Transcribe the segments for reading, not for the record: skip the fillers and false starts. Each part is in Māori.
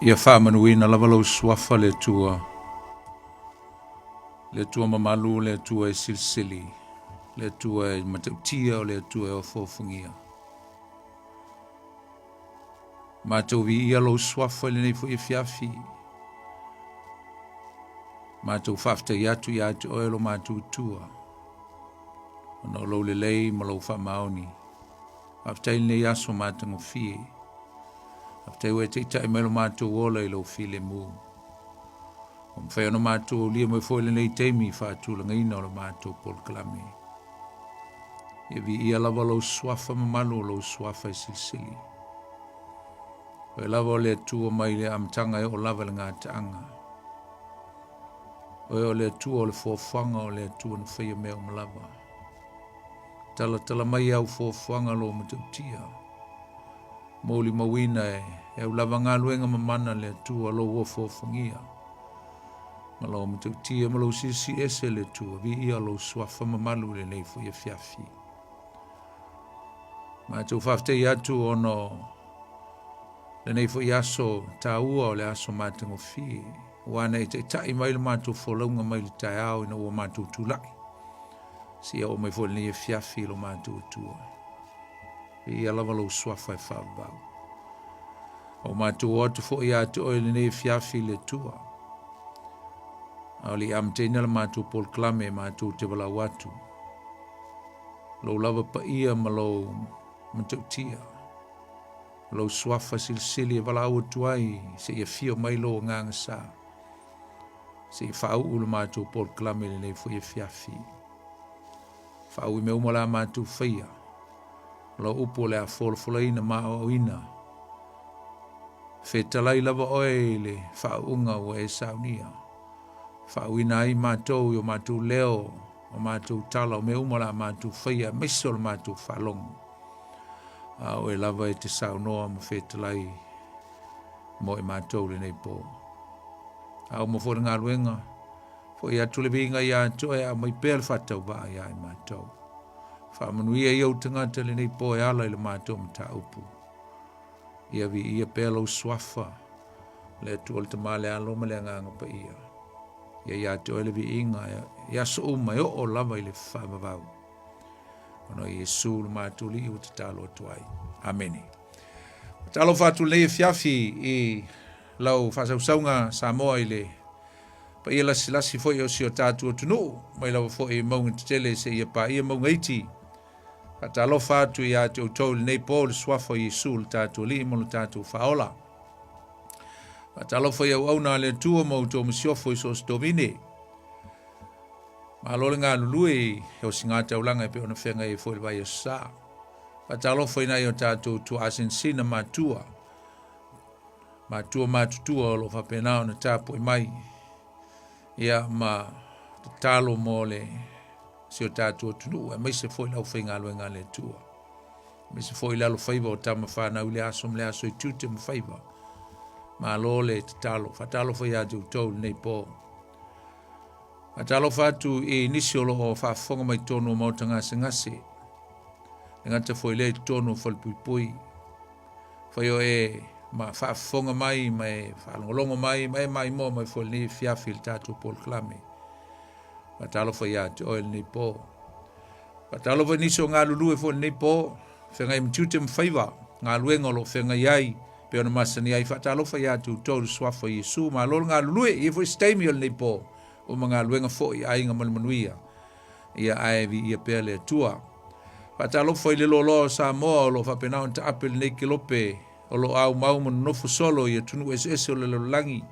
Ia whaamanuina lava lau suafa le tua mamalu, le tua e silsili, le tua e matautia o le tua e ofofungia. Mātou vi ia lau suafa le nei fu i fiafi. Mātou whafta i atu oelo mātou tua. Ono lau le lei ma lau whamaoni. Whafta i nei aso mātango fie. Whafta i ue teita i melo mātou ola i lau file mu. Whai ono mātou lia mai fo le nei teimi whātula ngaina o la mātou pol kalame. Ia vi ia lava lau suafa mamalu lau suafa i silsili. Wai lava o le tua mai le amtanga e o lava le ngā taanga. O le tua o le fōwhanga o le tua na whaia mea o malava. Tala mai au fōwhanga lo matautia. Mōli mawina e au lava ngā luenga mamana le tua lo o fōwhangia. Malo matautia malo sisi ese le tua vi ia lo suafa mamalu le nei whaia fiafi. Mātou whaftei atu ono le nei whaia aso tā ua o le aso mātango fi. Wana e te tai mai le mātou wholaunga mai le tai au ina ua mātou tūlai. Sia o mai whole nei e fiafi lo mātou tua. Ia lava lo suafa e whawau. O mātou atu whoi atu o le nei e fiafi le tua. Au li amteina le mātou pol klame mātou te wala watu. Lo lava pa ia ma lo matautia. Lo suafa silsili e wala ua tuai se ia fio mai lo nganga sa. Se ia whau ulu mātou pol klame le nei fwoi e fiafi. Whau i me umala mātou whaia. Lo upo le a wholafolaina maa o ina. Whetalai lava oe le whaunga o e saunia. Whauina ai mātou i o mātou leo, o mātou tala, o me umala mātou whaia, meso o mātou whalongo. O e lava e te saunoa ma whetalai mo e mātou le nei pō. Au mo fōra ngā ruenga, fo i atu le vinga i ato e a mai pēr whatau ba i ai mātou. Whamanuia i au tangata le nei pō e ala i le mātou mta upu. Ia vi ia pēlau swafa, le tu o le tamale aloma le nganga pa ia. Ia te oele vi inga, ia so uma o lava i le whamavau. Ono Iesu le mātuli i te talo atuai. Amene. Talo whātu le fiafi i lau whasausaunga Samoa i le pa ia lasi foi o si o tātua tunu, mai lau foi i maunga te tele se ia pa ia maunga iti. Talo whātu i a te utau le nei pō le swafa i Iesu le tātua li mo le tātua whaola. Talo foi au auna le tua mo to msiofo i sos domine. Ma lole ngā lului o singata ulanga pe ona whenga i foi vai sa. Talo foi na i o tātou tu asensina matua. Matua matutua o lo whapenao na tāpo i mai. Ia ma talo mo le si o tātou tunu. E mai se foi lau whenga luenga le tua. Mai se foi lalo whaiva o tama whanau le aso i tute mo whaiva. Ma lole te talo, whatalo whai atu tau nei pō. Whatalo whatu i nisi o loo whaafonga mai tonu o mautanga se ngase. Ngata whai le tonu o whalpui. Whai o e ma whaafonga mai, mai whalongolongo mai mo, mai whai ni fiafi le tātou pōl klame. Whatalo whai atu oel nei pō. Whatalo whai nisi o ngā lulu e whai nei pō. Whengai mtiute mwhaiva, ngā luenga lo whengai ai. Pe ona masani ai whatalo whai atu tōru swafa i Iesu, ma lolo ngā lulue, i fwoi steimi o nei pō, o mga luenga fwoi ai ngā manuia, ia aevi ia pēle atua. Whatalo whai le lolo Samoa o lo whapenao ta apel nei kilope, o lo au maumanu nofu solo i atunu SS o le lolangi.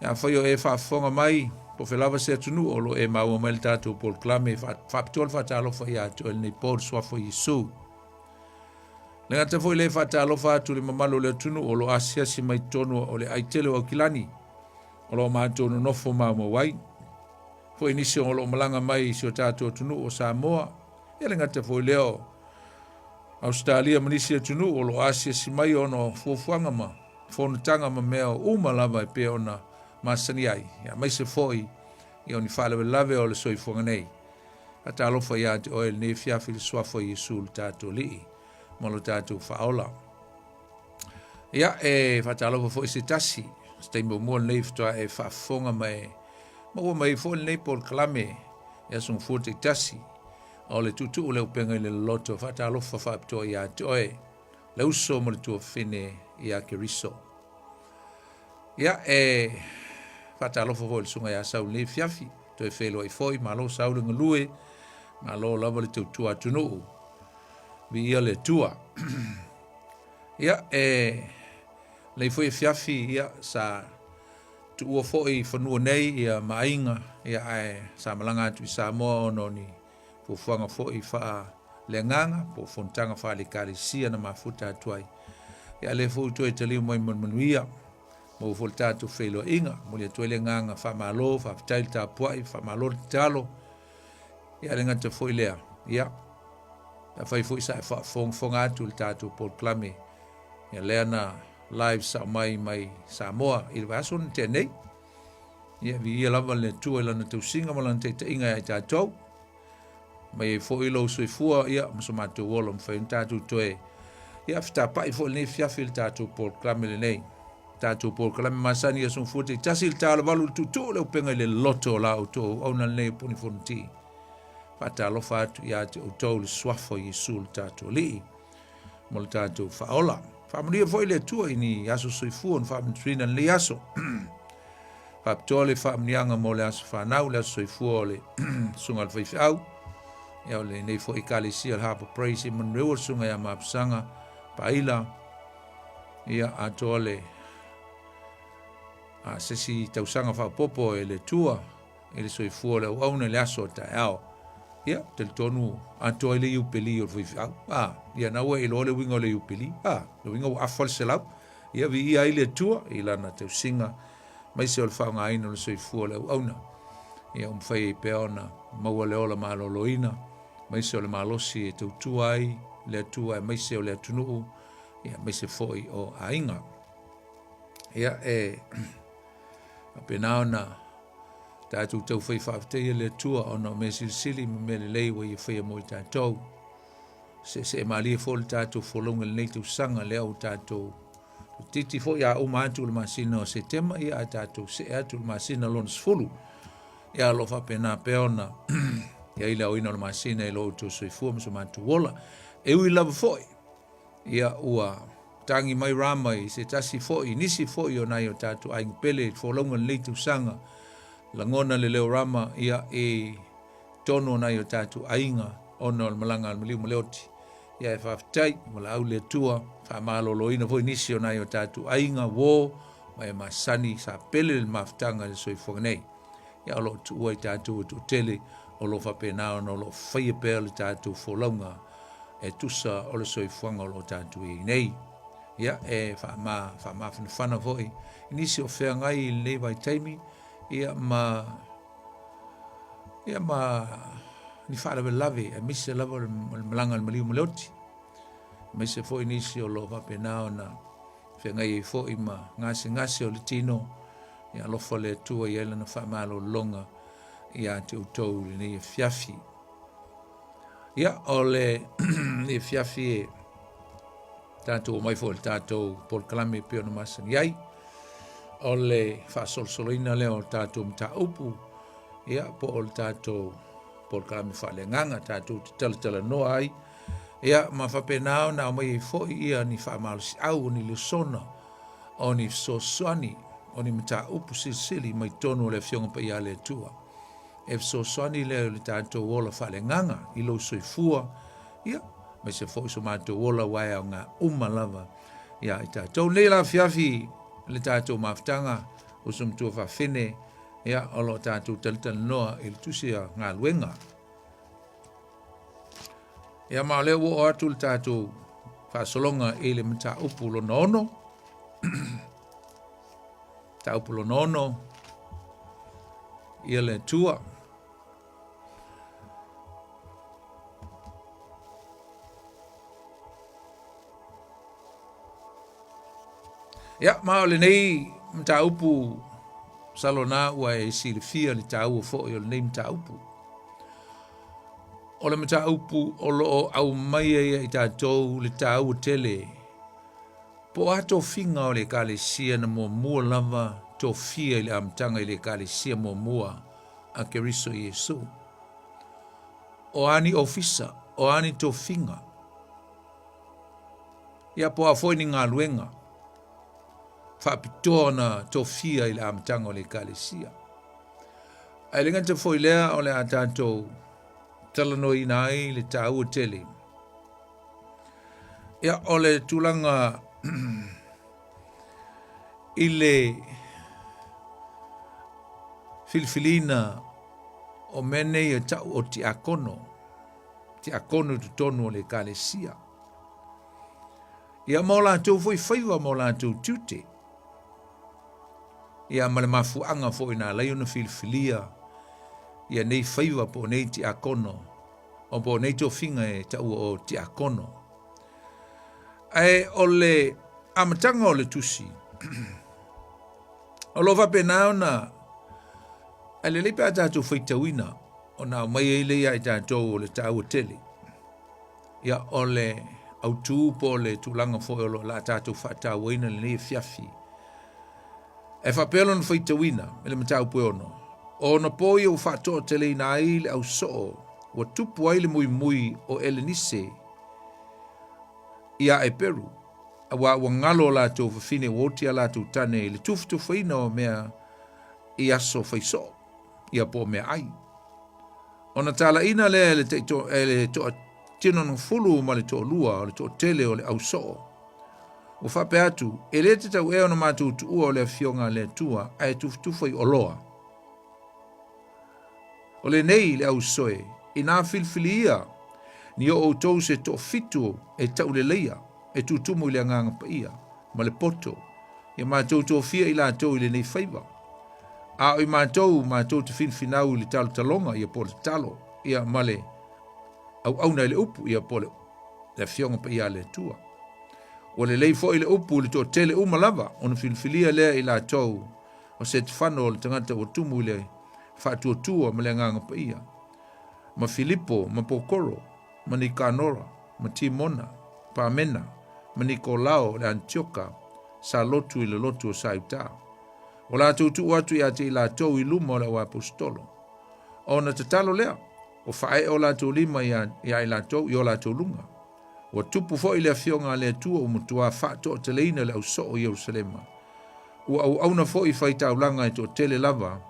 Ia whai o e whaafonga mai, po whelava se atunu o lo e mau o mele tātou pol klame, whapitol whatalo whai atu o nei pō swafa i Iesu. Lenga te foi le whatalo whātu le mamalo le tunu o lo asiasi mai tonu o le aitele o kilani. O lo mātonu nofo māma wai. Foi nisi o lo malanga mai si o tātua tunu o Samoa. E lenga te foi leo Australia manisi o tunu o lo asiasi mai o no fuafuanga ma. Whonutanga ma mea o umalava e pe ona masani ai. Ia mai se foi i oni whalewe lave o le soifuanga nei. Ata alofa ia te oel ne fiafi le swafa i Iesu le tātua lii. Malo tātou whaola. Ia whatalofa fo se tasi. Stei mo nei ftoa whafonga mai. Maua mai fo nei por klame. Ia sung fo te tasi. O le tutu o le Upega ile Loloto. Whatalofa whaptoa ia toe. Le uso mo le tua whine ia ke riso. Ia whatalofa fo le sunga ia sau le fiafi. Toi whelo i foi. Malo sau le ngalue. Malo lava le tautua tunu. Vi ia le tua. Ia le foi fiafi ia sa tu o foi fanua nei ia mainga ia sa malanga tu Samoa ono ni po fuanga foi fa le nganga po fontanga fa le kalisia na mafuta tuai ia le foi tu tali mo manuia mo volta tu felo inga mo le tu le nganga fa malo fa tail ta puai fa malo talo ia le ngata foi le ia fa foi sa fa fonga tu tatu por clame ia lena live sa mai Samoa i vason te nei ia vi ia lava le tua lana tu singa malan te inga ai tatou mai fo i lo soifua ia msoma tu wolo mfainta tu toe ia fta pai fo le fiafil tatou por klame nei tatou por klame masani ia son futi tasil tala valu tu le Upega ile Loloto la auto ona le poni fonti pata lo fatu ia te auto le swafo i sul tatou li mol tatou faola Familia foi le tua ini aso soifua fa mtrina le aso. Paptole fa mnianga mo le aso fa nau le aso soifua le sunga al faifau. Ia le nei foi kalisi al hapo praise man rewa sunga ya mapsanga paila. Ia atole a sesi tausanga fa popo le tua ele soifua le auna le aso ta ao. Ia tel tonu ato ile upeli o faifau. Ia na we ile wingo le upeli. Le wingo afol selau. Ia vi ia ile tua ila na te singa mai se o faunga ina le soifua le auna. Ia fai peona maua le ola maloloina. Mai se o le malosi e te tuai le tua mai se o le tunu. Ia mai se foi o ainga. Ia apenaona Tātou tau whai whaaftei le tua ono me sili me le lei wa i whai mo i tātou. Se malia fo le tātou wholonga le nei tau sanga le au tātou. Titi fo ia o mātu le masina o setema ia a tātou se atu le masina lona sfulu. Ia lo whapena peona. Ia ila o ina le masina i lo tau soifua mso mātu wola. E ui lava foi. Ia ua tangi mai ramai se tasi foi, nisi foi o nai o tātou aing pele wholonga le nei tau sanga. Langona le leo rama ia tono na yo tatu ainga ono malanga miliu maleoti ia e whaftai mala au le tua whamalo loina foi nisio na yo tatu ainga wo mai masani sa pele le maftanga le soifonga nei ia lo tua i tatu tu tele o lo whapenao no lo whaia pēr le tatu wholonga e tusa o le soifonga o lo tatu i nei ia e whama whana foi nisio whea ngai le vai taimi ia ma ni fara ve lave e mise lava le malanga le maliu maleoti mise foi nisi o lo vapenao na whenga i foi ma ngase o le tino ia lo fole tua ia lana whamalo longa ia te utou le nei fiafi ia o le nei fiafi e tātou mai fo le tātou por kalame peo na masani iai o le whasolsoloina leo tātou mta upu ia po o le tātou por kalame whalenganga tātou te tala noa ai ia ma whapenao na o mai foi ia ni whamalisi au ni le sona o ni sosoani o ni mta upu sili mai tonu le fionga pa ia le tua e sosoani leo le tātou wola whalenganga i lo soifua ia mai se foi so mātou wola wai au ngā umalava ia i tātou leila fiafi le tātou maftanga o sumtua whawhine ia o lo tātou talitana noa i le tusia ngā luenga. Ia mao leo o atu le tātou whasolonga i le mta upu lo nono. Ta upu lo nono ia le tua. Ia, mao le nei mta upu salona ua e silifia le tau o fo i o le nei mta upu. O le mta upu o loo au mai e i tātou le tau o tele Po a tofinga o le ekalesia na mua lava tofia i le amtanga i le ekalesia mua a keriso Yesu. O ani ofisa, o ani tofinga. Ia po a foi ni ngā luenga. Whapitoa na tofia i le amtanga o le ekalesia. Ai lenga te foi lea o le a tātou talano i nai le tāua tele. Ia o le tulanga i le filifilina o mene i tau o ti akono tu tonu o le ekalesia. Ia mo lātou foi whaiwa mo lātou tute. Ia male mafuanga fo ina leo na filifilia. Ia nei whaiwa po nei ti akono. O po nei to finga e tau o ti akono. Ai o le amatanga o le tusi. O lo vape nao na ai le leipa tātou whaitawina o nā mai e leia i tātou o le tāua tele. Ia o le autu po le tulanga fo o la tātou whaatawina le nei fiafi. E whapelo na whaitawina me le matau pue ono. O na poi o whaatoa tele ina ai le au soo wa tupu ai le mui o Elenise ia e Peru. Wa ngalo la tō whawhine wotia la tō tane le tufu whaina o mea i aso whaiso ia po mea ai. O na tala ina le tō tino ng fulu ma le tō lua o le tō tele o le au soo. O whape atu, e le te tau eo na mātou tuua o le fionga le tua ai tufu i oloa. O le nei le au soe, i nā filfilia ni o tau se tō fitu e tau le leia. E tutumu i le nganga pa ia, ma le poto, ia mātou tō fia i la tō i le nei whaiva. A o i mātou te finfinau i le talo talonga, ia po le talo, ia male, au na i le upu, ia po le fionga pa ia le tua. O le lei fo i le upu, le tō tele umalava, o na filfilia lea i la tō, o se te whano o le tangata o tumu i le whātua tua ma le nganga pa ia. Ma Filipo, ma Pokoro, ma Nikanora, ma Timona, pa Mena, ma Nikolao le Antioka, sa lotu i le lotu o Sauta. O la tūtu atu i ate i la tau i luma o la o apostolo. O na tatalo lea, o whae o la tau lima i a la tau i o la tau lunga. O tupu fo i le fionga le tua o mutua whaato o teleina le au so o Jerusalema. O au na fo i whaitau langa i tō tele lava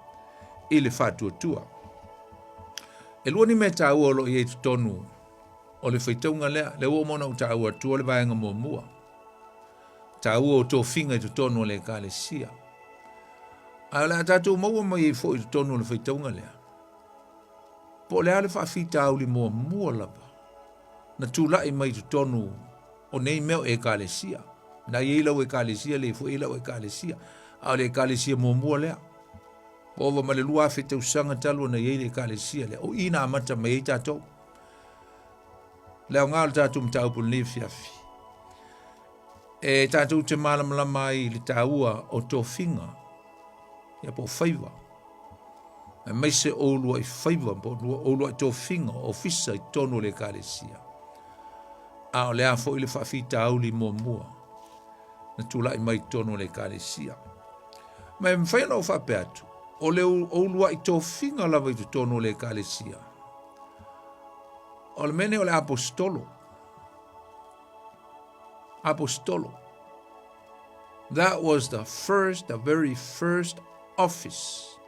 i le whaatua tua. E lua ni me tau o lo i e tonu o le whaitaunga lea, le ua mona o tāua tua le vaenga mua. Tāua o tō whinga i tonu o le ekalesia. A le tātou maua mai e fo i tonu o le whaitaunga lea. Po le ale whawhita au li mua lava. Na tūlai mai tonu o nei meo ekalesia. Na i lau ekalesia le fo i lau ekalesia. A le ekalesia mua lea. Po ova ma le lua whetau sanga talu na i le ekalesia lea. O ina amata mai e tātou. Leo ngā tātou mtau pun le fiafi. E tātou te malamalama i le tāua o tō whinga. Ia po whaiva. E mai se olua i whaiva, po olua i tō whinga o fisa i tonu le ekalesia. A o lea fo i le whawhita au li mua. Na tūla i mai tonu le ekalesia. Mai mwhaina o whape atu. O le olua i tō whinga lava i tonu le ekalesia. O le mene o le apostolo. Apostolo. That was the very first office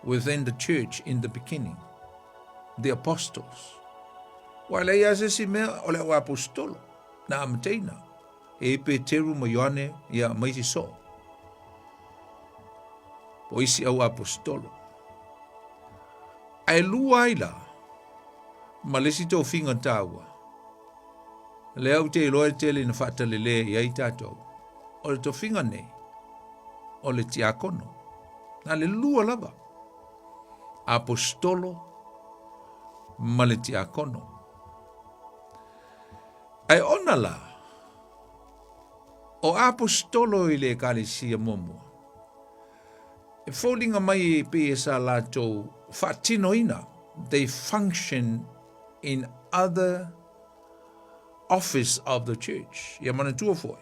within the church in the beginning. The apostles. Wale ia se si mea o le apostolo. Na amateina. E Peteru ma Ioane ia maisi so. Po isi au apostolo. Ai lua ila. Ma lesi tō whinga tāua. Le au te iloa tele na whaatalele i ai tātou. O le tō whinga nei. O le tiakono. Na le lua lava. Apostolo ma le tiakono. Ai ona la. O apostolo i le ekalesia momo. E fōlinga mai pe e sa lātou whaatinoina. They function in other office of the church. Ia mana tua foi.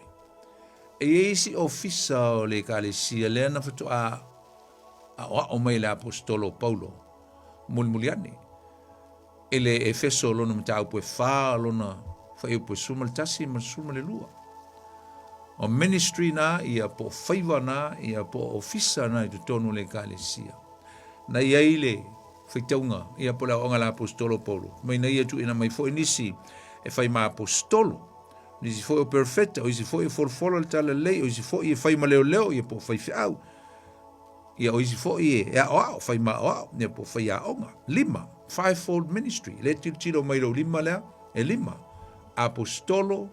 e isi ofisa o le kalesia le ana fatu a o mai le apostolo Paulo mulmuliani ele efeso lona mtau pu fa lona fa eu pu sumal tasi mal sumal lua o ministry na ia po favor na ia po ofisa na i tonu le kalesia na ia ile fitaunga ia po la onga la apostolo Paulo mai na ia tu ina mai fo inisi e fai ma apostolo nisi fo o perfecta o isi fo i forfolo le tala lei o isi fo i fai ma leo leo ia po fai fiau ia o isi fo i e o fai ma o ia po fai a onga lima fivefold ministry le tilo mai lo lima lea e lima apostolo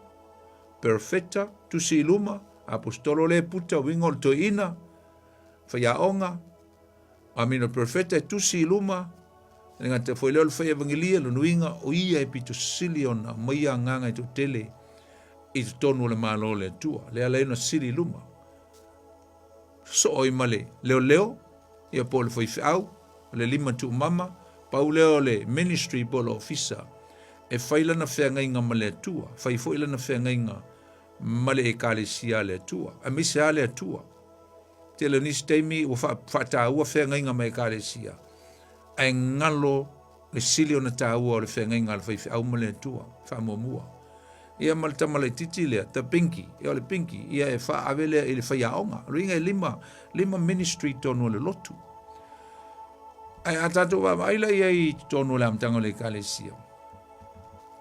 perfecta tu si luma apostolo le puta wingol to ina fai a onga amino perfecta tu si luma nga te foi leo fai evangelia lo nuinga o ia e pito silion a mai nganga i to tele i tonu le malo le tua le ale no sili luma so oi male leo ia pole foi fiau le lima tu mama pauleo le ministry polo officer e fai lana fea ngainga male tua fai foi lana fea ngainga male e kalesia le tua a misi ale tua te le nisi teimi o fa ta ua fea ngainga mai kalesia ai ngalo le sili ona ta ua o le fea ngainga le fai fiau male tua fa mua ia malta male titi le ta pinki ia le pinki ia e fa avele ile fai aonga ringa lima ministry tonu le lotu ai atato va maila ia i tonu le amtanga le kalesia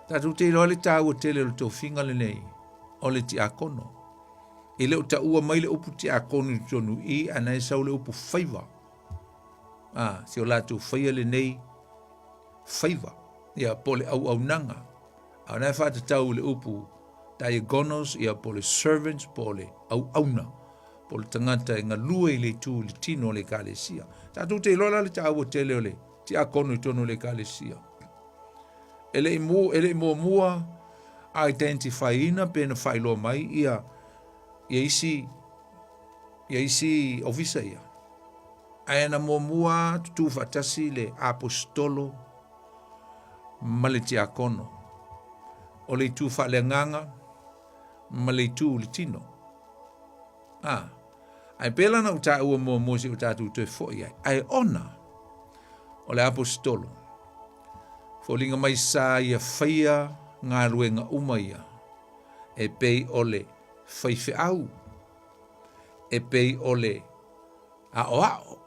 tatu te lo le tau te le to finga le nei o le ti akono ile o ta ua mai le upu ti akono tonu i ana sau le upu faiva si o la tu faia le nei faiva ia pole au nanga ana fa te tau le upu diagonals ia pole servants pole auna pole tangata inga lue le tu le tino le kalesia tatu te lola le tau te le ti akono tonu le kalesia ele mua identify ina pena failo mai ia isi ofisa ia aena mua tu fatasi le apostolo male ti akono o le tu fa le nganga ma le tu le tino ai pela na uta ua mo si uta tu te fo ia ai ona o le apostolo fo linga mai sa ia faia ngā ruenga umaia e pei ole fai au e pei ole ao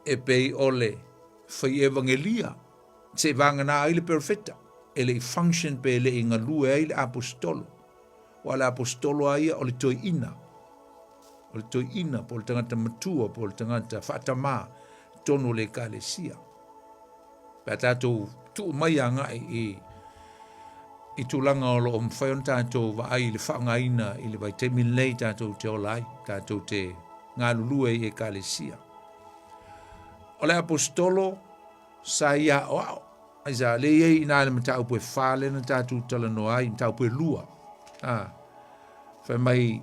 e pei ole fai evangelia se vanga na ile perfecta ele function pe le inga lue ile apostolo wala apostolo aia o le toi ina po le tangata matua po le tangata fatama tonu le kalesia pa tatou tu mai anga i tulanga o lo mwhai on tatou wa ai le whaangaina i le vai te milei tatou te olai tatou te ngā lulue e kalesia o le apostolo sa ia o Aiza le ye ina le matau pue fale na tatu tala no ai matau pue lua fa mai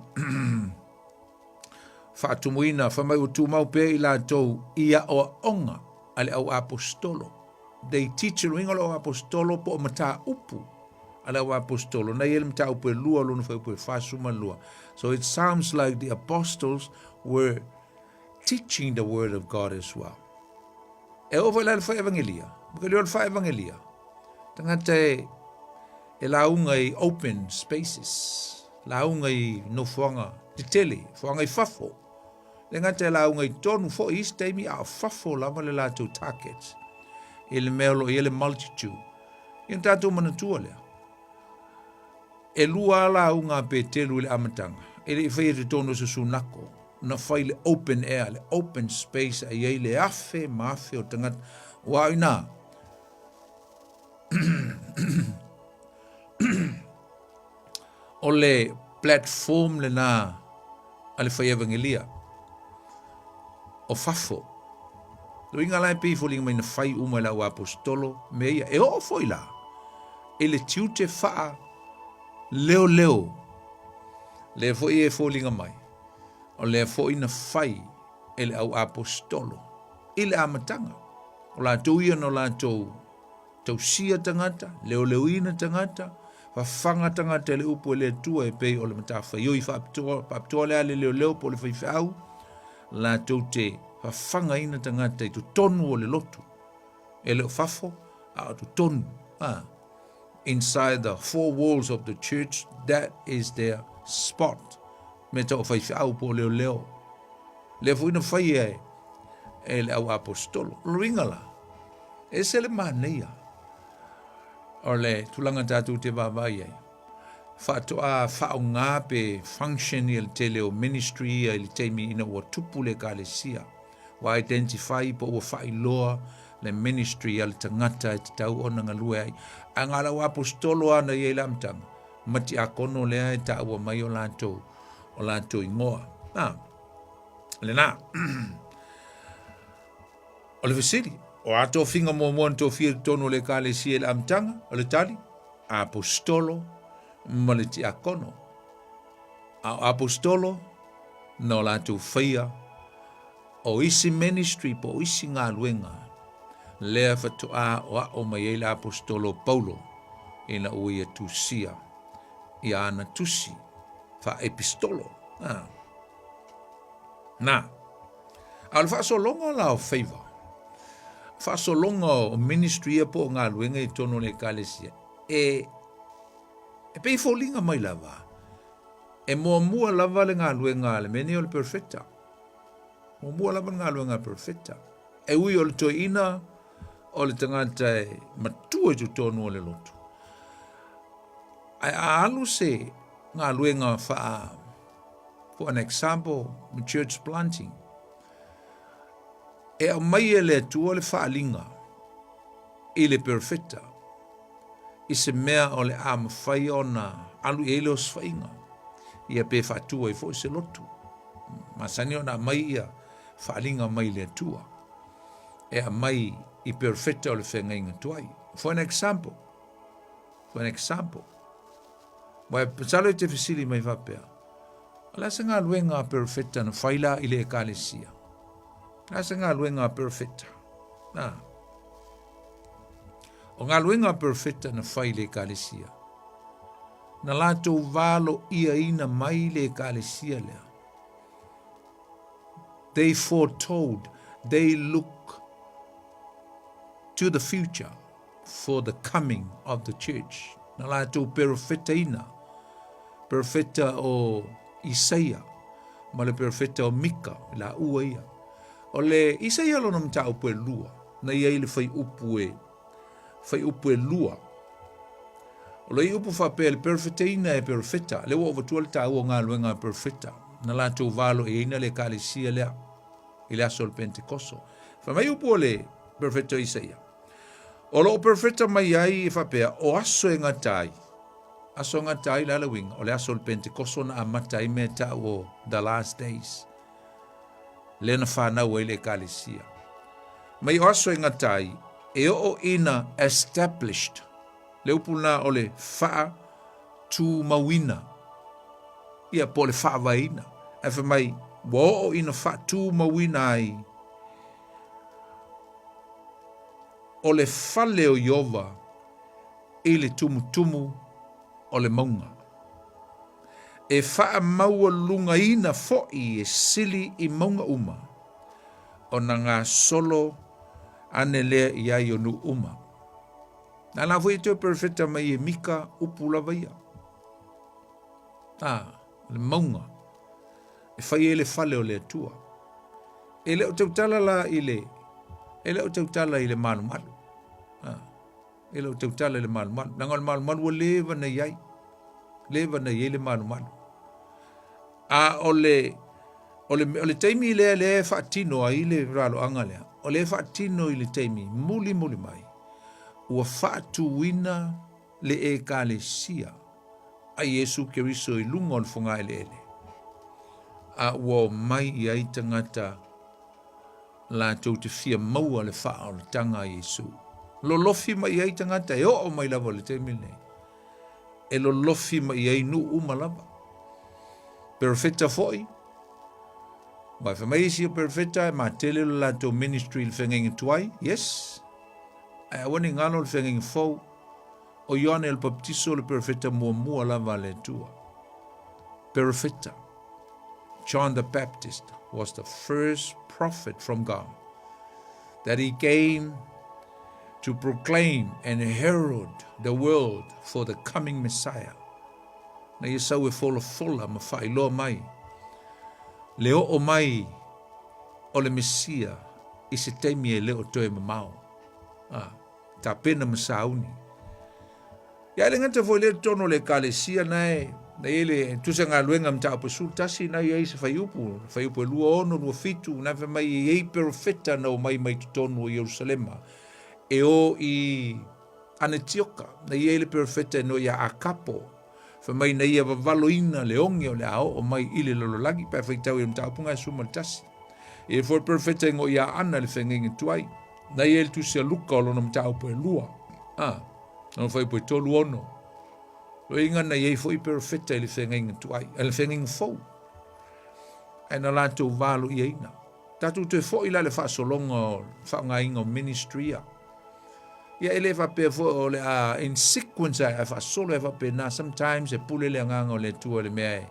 fa tumuina fa mai utu mau pe ila tou ia o onga ale au apostolo they teach you o apostolo po mata upu ale au apostolo na ye matau pue lua lo no fa pue fa suma lua so it sounds like the apostles were teaching the word of God as well e over la fa evangelia porque le fa evangelia tangata e launga i open spaces launga i no fonga te tele fonga i fafo le ngata launga i tonu fo is temi a fafo lava le lato targets ele melo ele multitude in tatu manatua le e lua launga pe telu le amatanga ele fai te tonu susunako na fai le open air le open space a le afe mafe o tangata wa ina o le platform le na ale fai evangelia o fafo lo inga lai pe foling mai na fai uma la o apostolo me ia e o foi la ele tiute fa leo le foi e folinga mai o le foi na fai ele au apostolo ile amatanga o la tuia no la tau sia tangata leo ina tangata Whawhanga tangata le upo le tua e pei o le matafa. Ioi whaapitoa lea le leo po le whaiwhau. La tau te whawhanga ina tangata i tu tonu o le lotu. E leo whafo a tu tonu. Inside the four walls of the church, that is their spot. Me tau whaiwhau po leo leo. Le fuina whai e le au apostolo. Ringala. E se le maneia. O le tulanga tatu te vavai ai. Whatoa whao ngā pe function i le tele o ministry i le teimi ina ua tupu le kālesia. Wa identify po ua whailoa le ministry i le tangata e te tau o nga lue ai. A ngala o apostolo ana i e lamtanga. Mati a kono lea e ta ua mai o lantou ingoa. Le nā. O le vesiri. O ato finga mo to fia tono le kālesia le amtanga. O le tali. Apostolo. Ma le ti a kono. A apostolo. No lantou whaia. O isi ministry po isi ngā luenga. Lea whatoa o mai e le apostolo Paulo. Ina ui a tusia. Ia ana tusi. Fa epistolo. Na. Al fa so longa la o favor. Fa so longa o ministry po ngā luenga I tono le kālesia. E pei fōlinga mai lava. E mua lava le ngā luenga le meni o le perfecta. Mua lava ngā luenga perfecta. E ui o le toi ina o le tangata e matua tu tono o le lotu. Ai alu se ngā luenga wha. For an example, church planting. E au mai e le tua le whaalinga. I le perfecta. I se mea o le amawhai o na alu e le o swainga. Ia pe whatua I fo se lotu. Masani o na mai ia whaalinga mai le tua. E a mai I perfecta o le whengainga tuai. For an example. Wai pasalo te fisili mai whapea. Ala se ngā luenga perfecta na whaila I le ekalesia. Ala se ngā luenga perfecta. O ngā luenga perfecta na whaile ekalesia. Na lātou valo ia ina mai le ekalesia lea. They foretold, they look to the future for the coming of the church. Na lātou perfecta ina. Perfecta o Isaia, ma le perfecta o Mika, la ua ia. O le Isaia lo nam ta upu e lua, na ia ile fai upu e lua. O le upu fa pe le perfecta ina e perfecta, le ua vatua le ta ua ngā luenga perfecta, na la tau valo e ina le kālesia lea, I le aso le Pentekoso. Fa mai upu o le perfecta Isaia. O lo perfecta mai ai e fa pea, o aso e ngatai. Aso ngatai la winga o le aso le Pentekoso na amata I me ta o the last days. Le na whanau e le kālesia. Mai o aso e ngatai e o ina established. Le upuna o le wha tu mawina. Ia po le wha waina. E fa mai o ina wha tu mawina ai. O le whale o Iova I le tumutumu o le maunga. E wha maua lunga ina fo'i e sili I maunga uma. O na ngā solo ane lea I ai o nu uma. Na la fui te perfecta mai e Mika upula vaia. Le maunga. E whai e le whale o le tua. E leo tautala la I le. E leo tautala I le manu malu. E leo tautala I le manu malu. Nanga le manu malu o lewa na iai. Lewa na iai le manu malu. O le taimi le whaatino a I le ralo anga lea. O le whaatino I le taimi muli mai. Ua whaatuina le e kālesia. A Yesu Keriso I lunga o le whunga ele. A ua mai I ai tangata la tau te fia maua le wha o le tanga Yesu. Lo lofi mai ai tangata e o mai lava le taimi nei. E lo lofi mai ai nu uma lava. Perfecta foi. Mai fa mai si perfecta ma tele la to ministry le whengengi tuai. Yes. Ai wani ngano le whengengi fau o Ioane el Baptiso le perfetta mua lava le tua. Perfetta. John the Baptist was the first prophet from God that he came to proclaim and herald the world for the coming Messiah. Na ia sau e fola ma whailoa mai. Leo o mai o le Mesia i se teimi e leo toe mamao. Ta pena masauni. Ia le ngata foi le tono le kalesia nae, na ele tusa ngā luenga mta apasul tasi na ia isa whaiupu e lua ono, lua fitu, na wha mai e ei perfetta na o mai tutonu o Yerusalema. E o i Anetioka, na ia ele perfetta no ia akapo, wha mai na ia wawaloina le onge o le ao o mai ile lololagi, pa whaitau i mta apunga suma tasi. E foi perfetta ingo ia ana le whengengi tuai, na ia ele tusia luka o lona mta apu e lua. Na whai po tolu ono. Lo inga na iei foi perfetta ili whengengi tuai, ili whengengi fau. E na lātou valo i eina. Tatu te fo ila le whaasolonga o whaanga inga o ministria. Ia ele whape fo o le in sequence a whaasolo e whape na sometimes e pule le anganga o le tua le mea e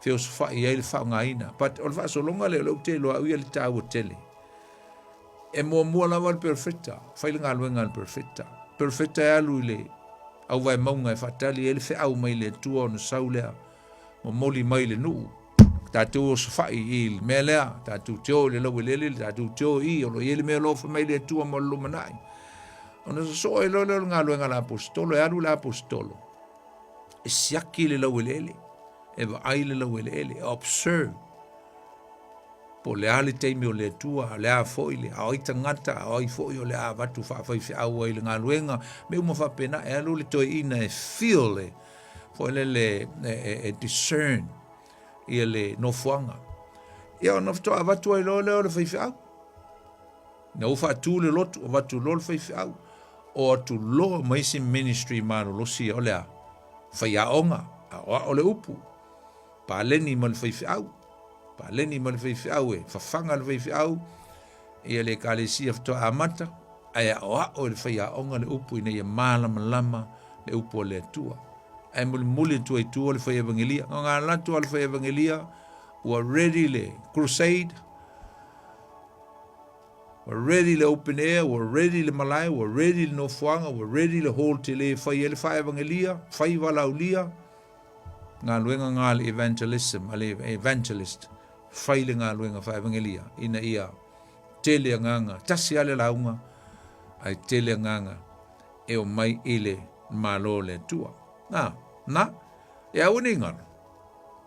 whios wha i ele whaanga ina. But o le whaasolonga le lau te loa uia le tāua tele. E mua lawa le perfetta. Whaile ngā luenga le perfetta. Perfetta e alu le au vai maunga e whatali ele whi au mai le tua o na saulea mo moli mai le nuu. Tātou o sawhai i le mea lea, tātou teo le lau lele, tātou teo i o lo i ele mea lofa mai le tua mo lumanai. O na so e lo ngā luenga la apostolo, e alu la apostolo. E siaki le lau lele, e wa ai le lau lele, e observe. Po le ale teimi o le tua, le a foi, le a oita ngata, a oi foi o le a watu whawhai au ai le ngā luenga, me uma whapena, e alu le toi ina e feel le, foi le discern, ia le nofuanga. Ia o noftoa watu ai lo leo le whaifi au. Na ufa atu le lotu, o watu lo le whaifi au. O atu lo maisi ministry maro losi o lea, whaiaonga, o le upu. Pa leni ma le whaifi au. Pa leni ma le whaifi au e, whawhanga le whaifi au. Ia le kālesia whatoa amata, aia o le whaiaonga le upu ina ia malama le upu o le atua. Ai muli tu ai tu le foi evangelia nga la tu le foi evangelia were ready le crusade, were ready le open air, were ready le malai, were ready le nofuanga, were ready le hold te le foi evangelia foi valaulia nga luenga nga le evangelism ale evangelist foi le nga luenga foi evangelia ina ia tele nganga tasi ale launga ai tele nganga e o mai ile malo le tua na e au ninga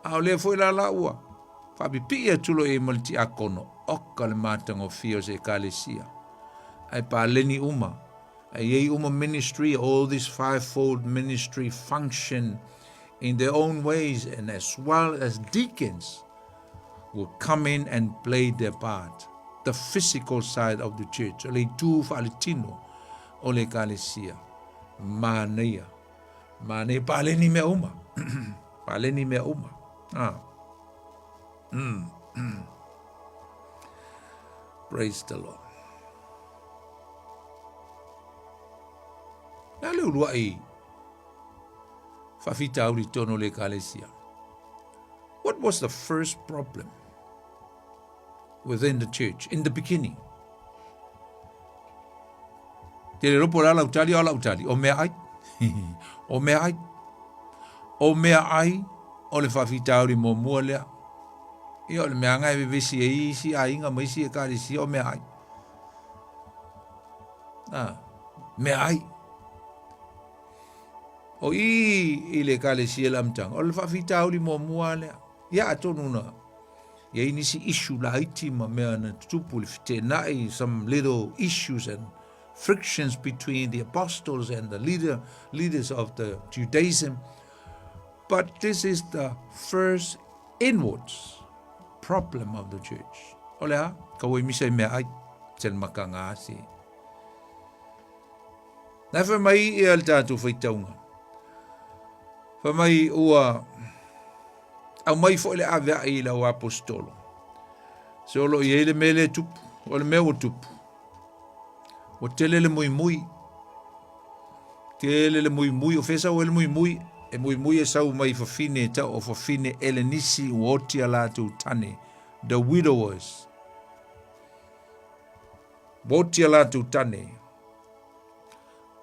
au le foi la ua fa bi pia tulo e multi akono okal matango fio se kalesia ai pa leni uma ai uma ministry, all this fivefold ministry function in their own ways, and as well as deacons will come in and play their part, the physical side of the church ole tu falitino ole kalesia mania Mane paleni mea uma. Paleni mea uma. Praise the Lord. Na leu lua i. Fafita auri tono le kalesia. What was the first problem within the church in the beginning? Te le ropo la lautali o lautali. O mea ai. O mea ai, o le whawhitauri mō mua lea. I o le mea ngai vivisi e isi a inga maisi e kārisi o mea ai. Mea ai. O i le kārisi e lamtang, o le whawhitauri mō mua lea. Ia atonu na. Ia inisi issue la iti ma mea na tupu le white nai, some little issues and frictions between the apostles and the leaders of the Judaism. But this is the first inwards problem of the church. Olea, kawai misai mea ai, sen makanga asi. Na whamai e al tātou whaitaunga. Whamai ua, au mai fo le avea i lau apostolo. Se olo i ele mele tupu, o le mea o tupu. O tele le mui, Te le mui o fesa o le mui e sau mai fafine ta o fafine ele nisi uoti ala tu tane. The widowers. Woti ala tu tane.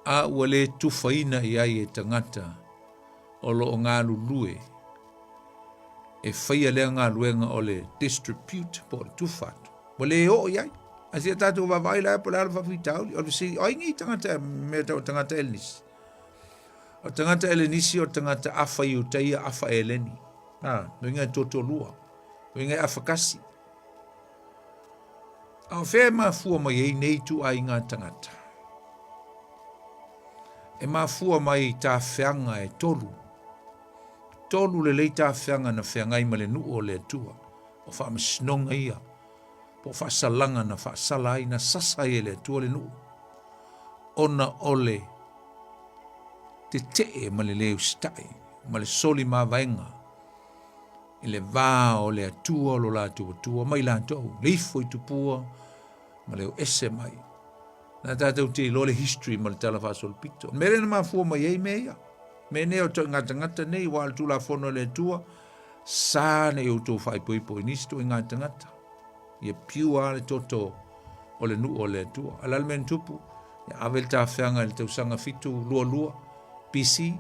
A wale tu faina ia e tangata o lo o ngā lulue. E whaia lea ngā luenga o le distribute po le tufatu. Wale o iai. Asia tātou wawai lai po le ala whawhitau. O le si oingi tangata me tau tangata elnisi. O tangata elenisi o tangata afa i utaia afa eleni. No inga toto lua. O inga afa kasi. A whea mafua mai ei nei tu a inga tangata. E mafua mai tā whianga e tolu. Tolu le lei tā whianga na whiangai ma le nuu o le tua. O wha masinonga ia. Po wha salanga na wha salai na sasai e le tua le nuu. Ona ole te tee ma le leo stai. Ma le soli ma vaenga. I le vā o le atua o lo la tua mai la tou. Le ifo i tupua ma leo ese mai. Na tātou te lo le history ma le tala whasol pito. Mere na mafua mai ei mea. Me ne o ngata nei wa tu la fono le tua. Sa ne o tō whai poipo inisto i ngata. Ia piua le toto o le nu o le tua. Alalmen tupu. Ia avel tā whianga le tau sanga fitu lua. PC.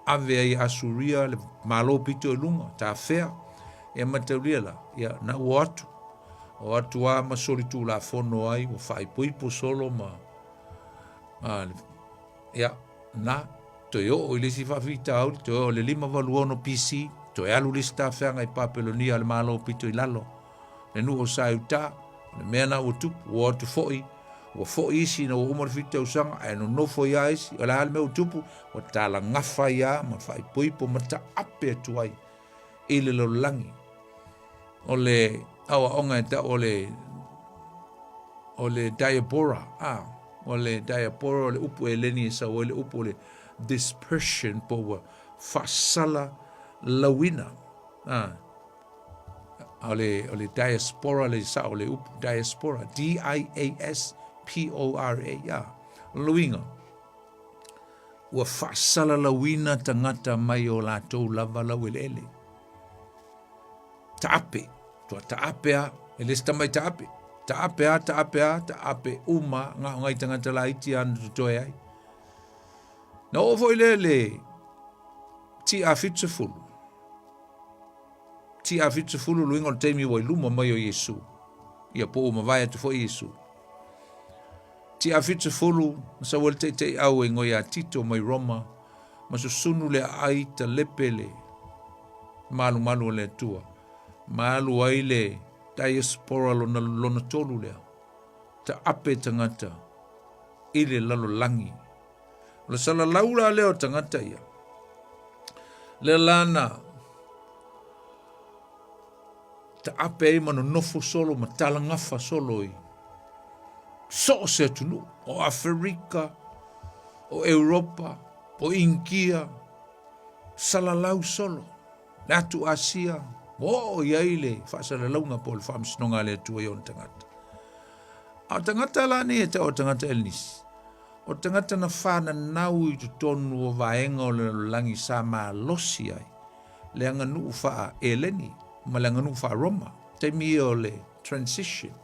Ave ai asuria le malo pito e lunga. Tā whea. Ia matauria la. Ia na o atu. O atua ma solitu la fono ai o fai poipo solo ma ya na to yo o le sifa vita au to le lima valuono PC to e alu lista fanga i papelonia le malo pito i lalo le nu o sauta le mena o tu o to foi si no o mo fita usanga e no foi ais o la me o tupu o tala ngafa ya ma fai poipo mata ape tuai ile lo langi o le awa onga ta ole diabora ole diabora ole upu eleni sa ole upu ole dispersion po fasala lawina ole diaspora le sa ole upu diaspora DIASPORA luinga wa fasala lawina tangata mai o la to lava lawelele tape tua taapea, ele sta mai taape. Taape uma, ngai tangata la iti anu tutoe ai. Na ovo le ti a fitsefulu. Ti a fitsefulu luingo le teimi wai luma mai o Yesu. Ia po uma vai atu fo Yesu. Ti a fitsefulu, sa wale te au e ngoi a tito mai Roma, ma susunu le ai ta lepele, malu le tua. Malu ai le diaspora lona tolu lea. Ta ape tangata. Ile lalo langi. Le sala laura leo tangata ia. Le lana. Ta ape ai mano nofo solo ma talangafa solo i. So se tunu. O Afrika. O Europa. O Inkia. Sala lau solo. Natu Asia. O iaile fasala launga pol fams nonga le tu yon tangata. A tangata la ne te o tangata elnis. O tangata na fana nau i tu tonu o vaenga o le langi sa ma losi ai. Le anga nu fa eleni, ma le anga nu fa Roma. Te mi o le transition.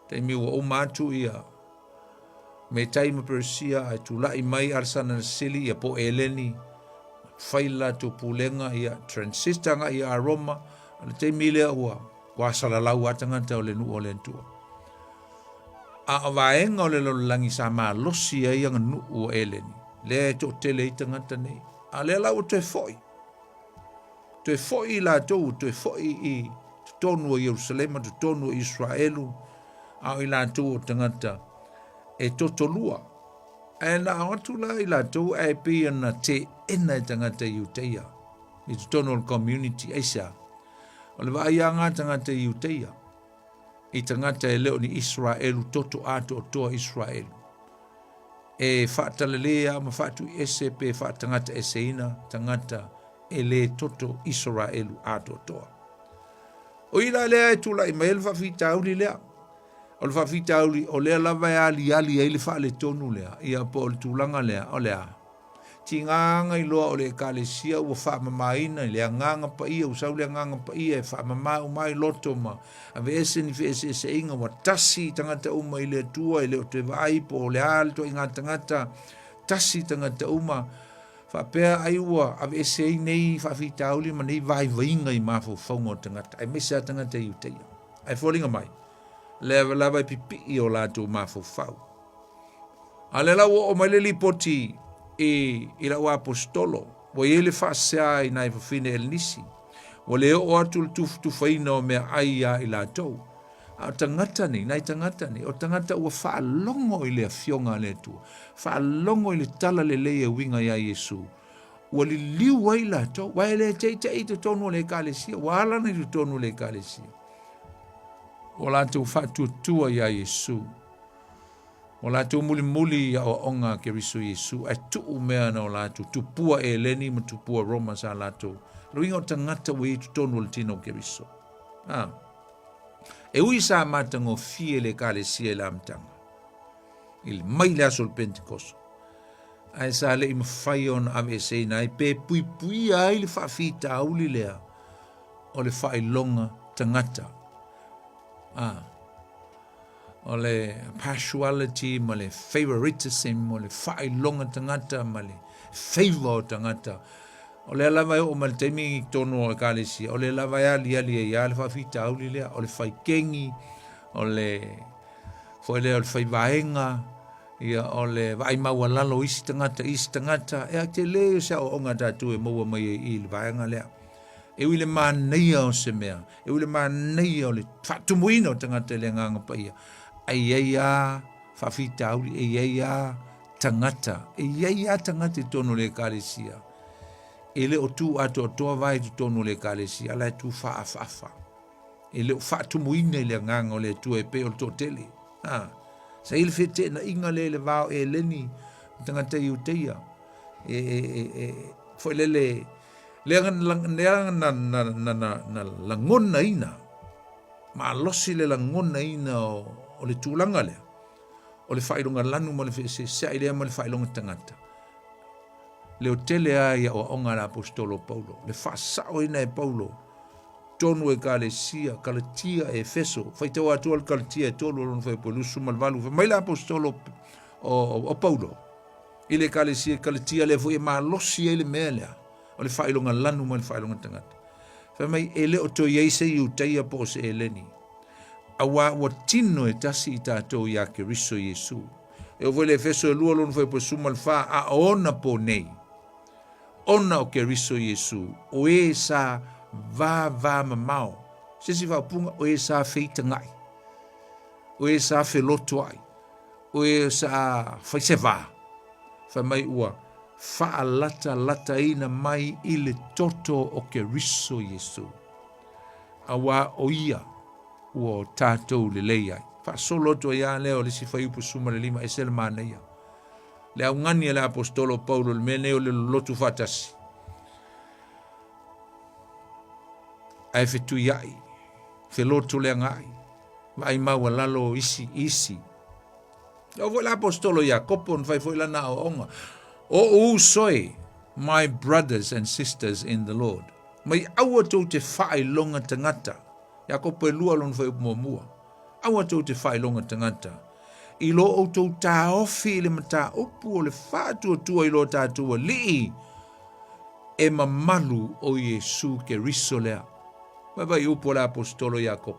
Te mi o matu ia. Me taima persia ai tu lai mai arsana sili ia po eleni. Faila tu pulenga ia transistanga ia aroma ale te mile ua kwa sala lau atanga o le nu o le tua a vaenga o le langi sa ma losi ia nu o eleni le to tele itanga tane ale lau te foi la to te foi i tonu o Jerusalema tu tonu o Israelu a ila tu tangata e totolua e na atula ila tu e pia na te ena tangata Iuteia. I tu tono community eisa. O le vai anga tangata Iuteia. I tangata e leo ni Israelu toto ato o toa Israelu. E whaatalelea ma whaatu SEP whaatangata eseina tangata e le toto Israelu ato o toa. O ila lea e tula i mael whawhita auli lea. O le whawhitauli, o lea lava e ali e le wha le tonu lea, ia po o le tūlanga lea, o lea. Ti nganga i loa o le ekalesia ua wha mamaina, i lea nganga pa ia, usau lea nganga pa ia, e wha mamai umai loto ma, a ve ese ni fe ese inga, wa tasi tangata uma i le tua, i le o te vai po o le alto i ngā tangata, tasi tangata uma, wha pēr ai ua, a ve ese i nei whawhitauli, ma nei vai vainga i mafo whaunga o tangata, ai mesa tangata i uteia, ai wholinga mai. Lava pipi i o lātou mafo whau. A le lau o mai le lipoti i lau apostolo, o i ele whaasea i nai whawhine el nisi, o le o atu le tuwhaina o mea ai a i lātou. A tangata ni, nai tangata ni, o tangata ua whaalongo i le fionga le tu, whaalongo i le tala le leia winga ia Yesu. Ua li liu ai lātou, wa ele te i te tonu le kālesia, wa alana i te tonu le kālesia. O lātou whatuatua ia Yesu. O lātou muli o onga ke riso Yesu. Ai tuu mea na o lātou. Tupua e leni ma tupua Roma sa lātou. Luinga o tangata ue i tutonu le tino ke riso. E ui sa matango fie le kālesia le amtanga. Il mai le aso le Pentecost. Ai sa le ima whai on ame se na i pe pui ai le whawhita auli lea. O le whai longa tangata. O le partiality, ma le favoritism, o le whailonga tangata, ma le favor tangata. O le alawai o ma le teimi tono o kālesia, o le alawai ali e ia le whawhita auli lea, o le whaikengi, o le whaivaenga, ia o le vai maua lalo isi tangata, e a te leo sa o onga tatu e maua mai i le vaenga lea. E wile māneia o se mea, e wile māneia o le whatumuina o tangata le nganga pa ia. Ai eia whawhita auri, e eia tangata, tangata i tono le kālesia. E le o tū ato o toa vai tu tono le kālesia, ala e tū whaafafa. E le o whatumuina i le nganga o le tū e pe o to tele. Sa ili whete na inga le vao e leni, tangata i uteia. Foi le na langona ina, ma losi le langona ina o le tūlanga lea, o le whailonga lanu ma le whese lea ma le whailonga tangata. Le o tele aia o onga la apostolo Paulo, le whasao ina e Paulo, tonu e kālesia, kalatia e Efeso, whaitau atua le kalatia e tolu alon whai polusu malvalu, mai la apostolo o Paulo, i le kālesia, kalatia le fo e ma losi e le mea lea, o le whailonga lanu ma le whailonga tangata. Whamai e le o to yeise i utaia po se e leni. Awa wa tino e tasi i tātou i ake riso Yesu. E o vele Efeso e lua lonu whai po sumal wha a ona po nei. Ona o ke riso Yesu. O e sa va mamao. Sesi wha punga o e sa feita ngai. O e sa fe loto ai. O e sa whaise va. Whamai ua. Lata ina mai i le toto o ke riso Yesu. Awa o ia ua o tātou le leiai. Whaasoloto ia leo le si whaiupu suma le lima e sele mana ia. Le au ngani le apostolo Paulo le mene o le lotu whatasi. Ai whetu iai. Wheloto le ngai. Vai maua lalo isi. O vo le apostolo ia kopon whai fo ilana o onga. O usoi, my brothers and sisters in the Lord. Mai aua tau te whailonga tangata. Ia ko pe lua lon whai upumamua. Aua tau te whailonga tangata. I lo o tau tā ofi le mata upu o le whātua tua i lo tātua lii. E mamalu o Yesu ke riso lea. Vai upu le apostolo Jakob.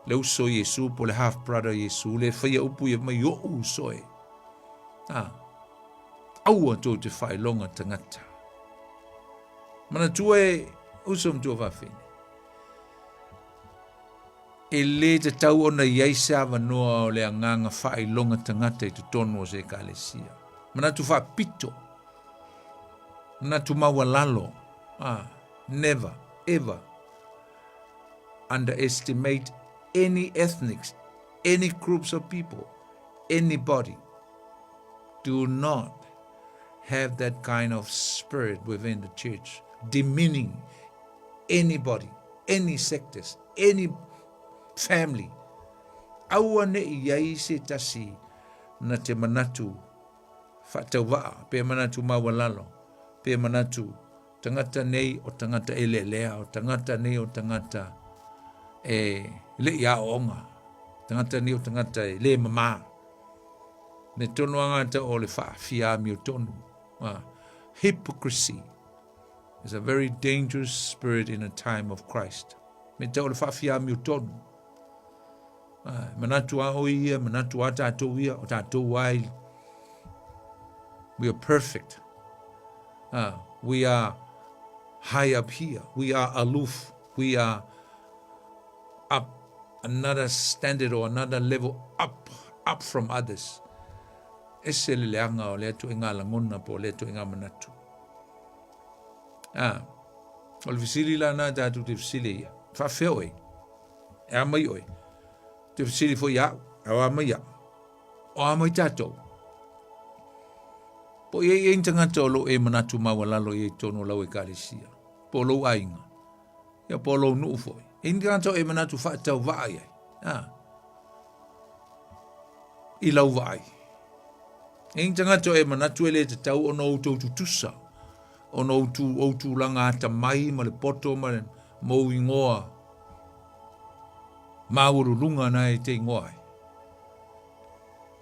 Le uso Yesu po le half brother Yesu. Le whaia upu i mai o usoi. Aua tō te whailonga tangata. Mana tue usum tō whawhine. E le te tau ona iaisa wanoa o le anganga whailonga tangata I tu tono o se kālesia. Mana tu whapito. Mana tu mawalalo. Never, ever underestimate any ethnics, any groups of people, anybody. Do not have that kind of spirit within the church, demeaning anybody, any sectors, any family. aua ne iai se tasi na te manatu whatau waa, pe manatu mawalalo, pe manatu tangata nei o tangata e lelea, o tangata nei o tangata e le ia onga, tangata nei o tangata e le mama. Ne tonu angata o le whaafia mi o tonu. Hypocrisy is a very dangerous spirit in a time of Christ. Me te o le whaafia mi o tonu. Manatu a o ia, manatu a tātou ia, o tātou wai. We are perfect. We are high up here. We are aloof. We are up another standard or another level up from others. Ese le leanga o le atu inga langona po le atu inga manatu. O le fisili la na tātou te fisili ia. Whawheo e. E amai oi. Te fisili fo ia. Au amai ia. O amai tātou. Po e tangata o lo e manatu mawalalo e tono lau e kālesia. Po lo ainga. Ia po lo nuu foi. E tangata o e manatu whaatau vaai ai. I lau vaai. E tangata o e manatu ele te tau ono outou tutusa. Ono outou langa ata mai ma le poto ma le mou ingoa. Mauru lunga na e te ingoa.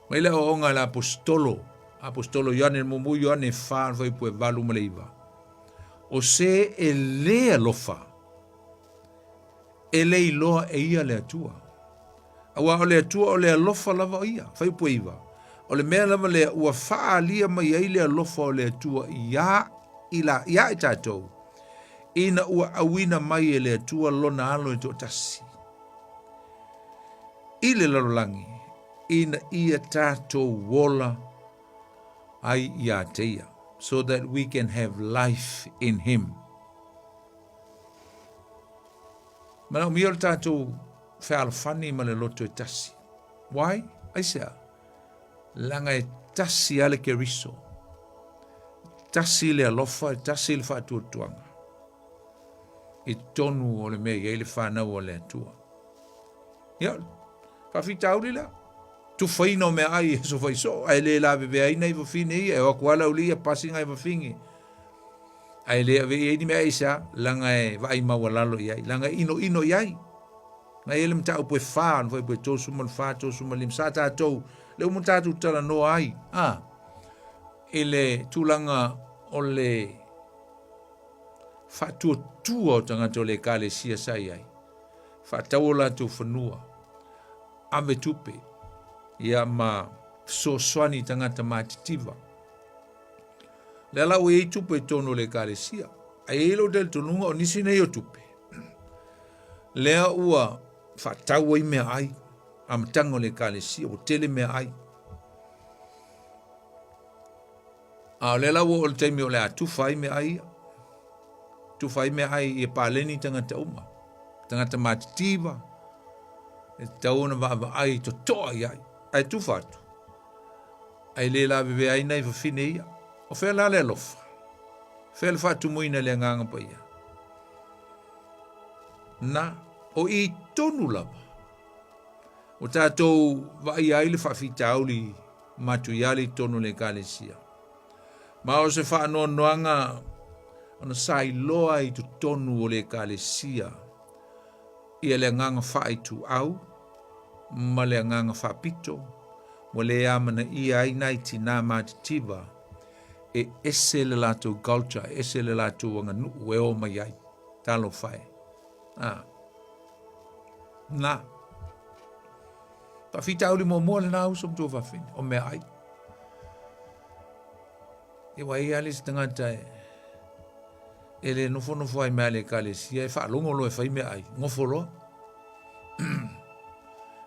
Ma ila o onga la apostolo Ioane mumu Ioane fa foi pu valu maleiva. O se e le alofa. E le iloa e ia le atua. Awa o le atua o le alofa lava ia, fai pu iva. O le mea lava le ua faa lia mai ai le alofa o le atua ia e tātou. Ina ua awina mai e le atua lona alo e to tasi. I le lalolangi, ina ia tātou wola ai ia teia, so that we can have life in him. Mana mi o tātou whaalfani ma le loto e tasi. Why? Aisea, langa e tasi ale ke riso. Tasi le alofa, tasi le whaatuatuanga. I tonu o le mea, i le whanau o le atua. Ia, whawhitauri la. Tu whaino mea ai so whaiso, ai le la bebe ai nei whawhine ia, e wakuala uli ia passing ai whawhingi. Ai le ave i mea isa, langa e vai mawalalo iai, langa ino iai. Nga ele mta upo e whaan, fai po e tōsu mal whaa, tōsu mal lim, sa tātou, le umu tātou tala no ai. Ele tūlanga o le whatua tua o tangata o le kāle sia sai ai. Whatau o la tō whanua, ame tupe, ia ma so swani tangata mātitiva. Le ala ue i tupe tono le kāle sia, a elo del tonunga o nisi nei o tupe. Lea ua whatau ai mea ai, amtango le kāle sia, o tele mea ai. A le ala ua o le taimi o le atufai mea ai, tufai mea ai i pāleni tangata uma, tangata mātitiva, e tauna wa ai to toa iai, ai tufatu. Ai le la bebe ai nei whawhine ia, o whea la le lofa, whea le whatu muina le nganga pa ia. Na, o i tonu lava, o tātou vai ai le whawhitauli matu iali tonu le kālesia. Ma o se whaanoa noanga, ona sai loa i tu tonu o le kālesia, ia le nganga whaitu au, ma le nganga whapito, mo le amana ia ai nai tina mātitiva, e ese le lato culture, ese le lato wanga nu e o mai ai, talo whai. Na, pa fita uli mo le na usom tu whawhin, o mea ai. E wai alis tangata e le nofo ai mea le kālesia, e whaalongo lo e whai mea ai, ngofo lo.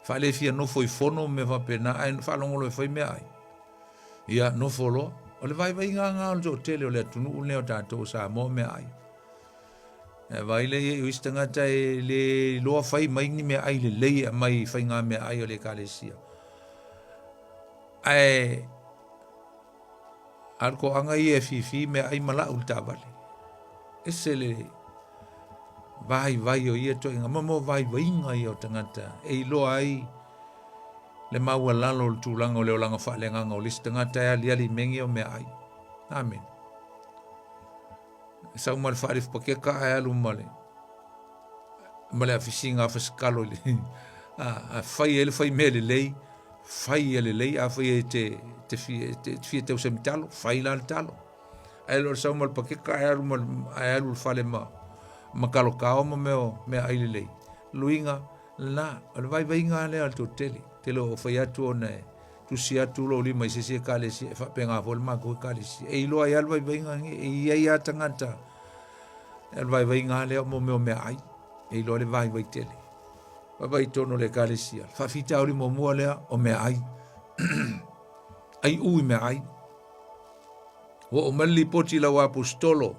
Whale fia nofo i fono me whapena, ai whaalongo lo e whai mea ai. Ia, nofo lo. O le vai ngā o tele o le atunu ule o tātou Samoa mea ai. E vai le e uistangata e le loa whai maingi mea ai, le lei mai whai ngā mea ai o le kālesia. Ai, arko anga i e fifi mea ai mala ulta vale. Ese le vai o ia to inga mamo vai inga i o tangata. E loa ai le maua lalo le tūlanga o leo langa whaalenganga o lisi tangata ea liali mengi o mea ai. Amen. Sau male whaarif pakeka ai alu male. Male a fisinga a fasikalo le. A whai ele whai mele lei. Whai ele lei a whai e te fie teo semitalo. Whai la le talo. Ai lor sau male pakeka ai alu le whale ma kalo kao ma mea ai le lei. Luinga la. Ole vai inga le al to tele. Tele o whai atu o ne. Tu si atu lo lima i se kale si. E whapenga fol ma koe kale si. E ilo ai alwai inga nge. E iai a tangata. Alwai inga le o mo mea ai. E ilo le vai tele. Vai tono le kale si. Whawhita ori mo mua lea o mea ai. Ai ui mea ai. O mali poti la wa apostolo.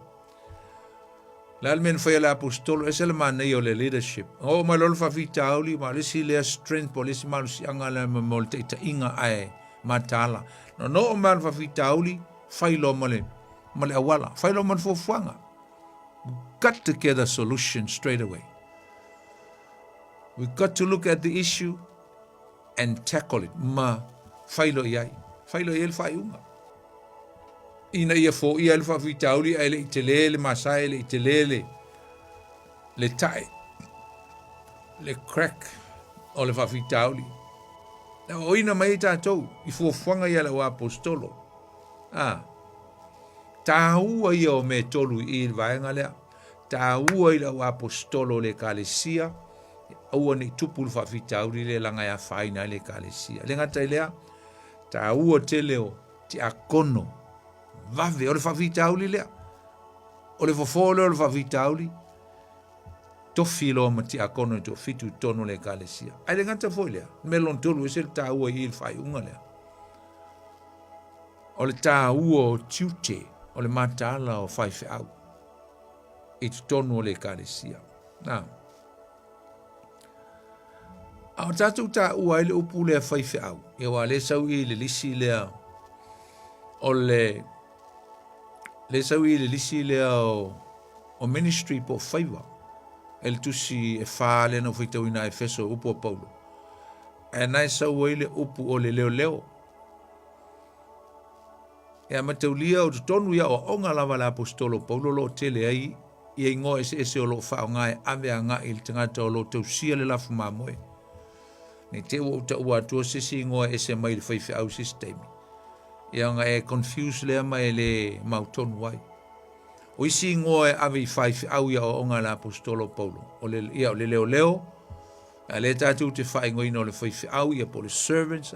L'almen foi la apostolo es el manei o le leadership. O ma lol fa vitauli ma le si le strength police ma si anga le molte ta inga ai matala. No man fa vitauli fai lo male awala. Fai lo man fo fuanga. Got to get a solution straight away. We got to look at the issue and tackle it. Ma fai lo iai. Fai lo el fai unga. Ina ia fo ia alfa vitauli ele itelele masai ele itelele le tai le crack o le fa vitauli na o ina mai tatou I fo fanga ia la apostolo ta ua ia o me tolu I vaenga lea ta ua ia la apostolo le kalesia ua ni tupu fa vitauli le langa ia faina le kalesia le ngata lea ta ua teleo ti akono vave, o le whawhitauli lea. O le whawhole o le whawhitauli. Tofi lo mati a kono to fitu tono le kalesia. Ai le ngata foi lea. Melon tolu e se le tāua I le whai unga lea. O le tāua o tiute. O le matala o whai whiau. I tu tono le kalesia. Nā. A o tātou tāua I le upu lea whai whiau. E wa le sau I le lisi lea. O le sau I le lisi lea o ministry po whaiwa. El tusi e whaale no whitau ina e feso upo o Paulo. E nai sau I le upu o le leo. E a mataulia o tonu ia o onga lava la apostolo Paulo lo tele ai I ingo ese o lo whao ngai ame a ngai il tangata o lo tausia le lafu mamoe. Ni te o ta ua tua sisi ingo ese mai le whaifi au sistemi. Ia nga e confuse lea mai le mautonu wai. O isi ingoe ave I whaifi au ia o onga la apostolo Paulo. O le leo. A le tātou te whai ngoina o le whaifi au ia po le servants.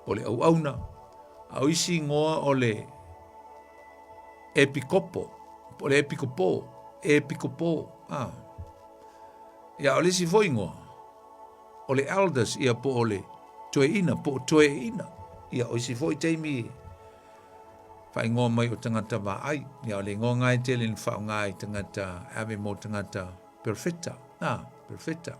O le auna. A o isi ingoa o le epikopo. O le epikopo. Ia o le si foi ingoa. O le elders ia po o le toeina. Ia o si foi teimi whai ngō mai o tangata wa ai. Ia o le ngō ngai te le whao ngai tangata ave mo tangata perfecta. Perfecta.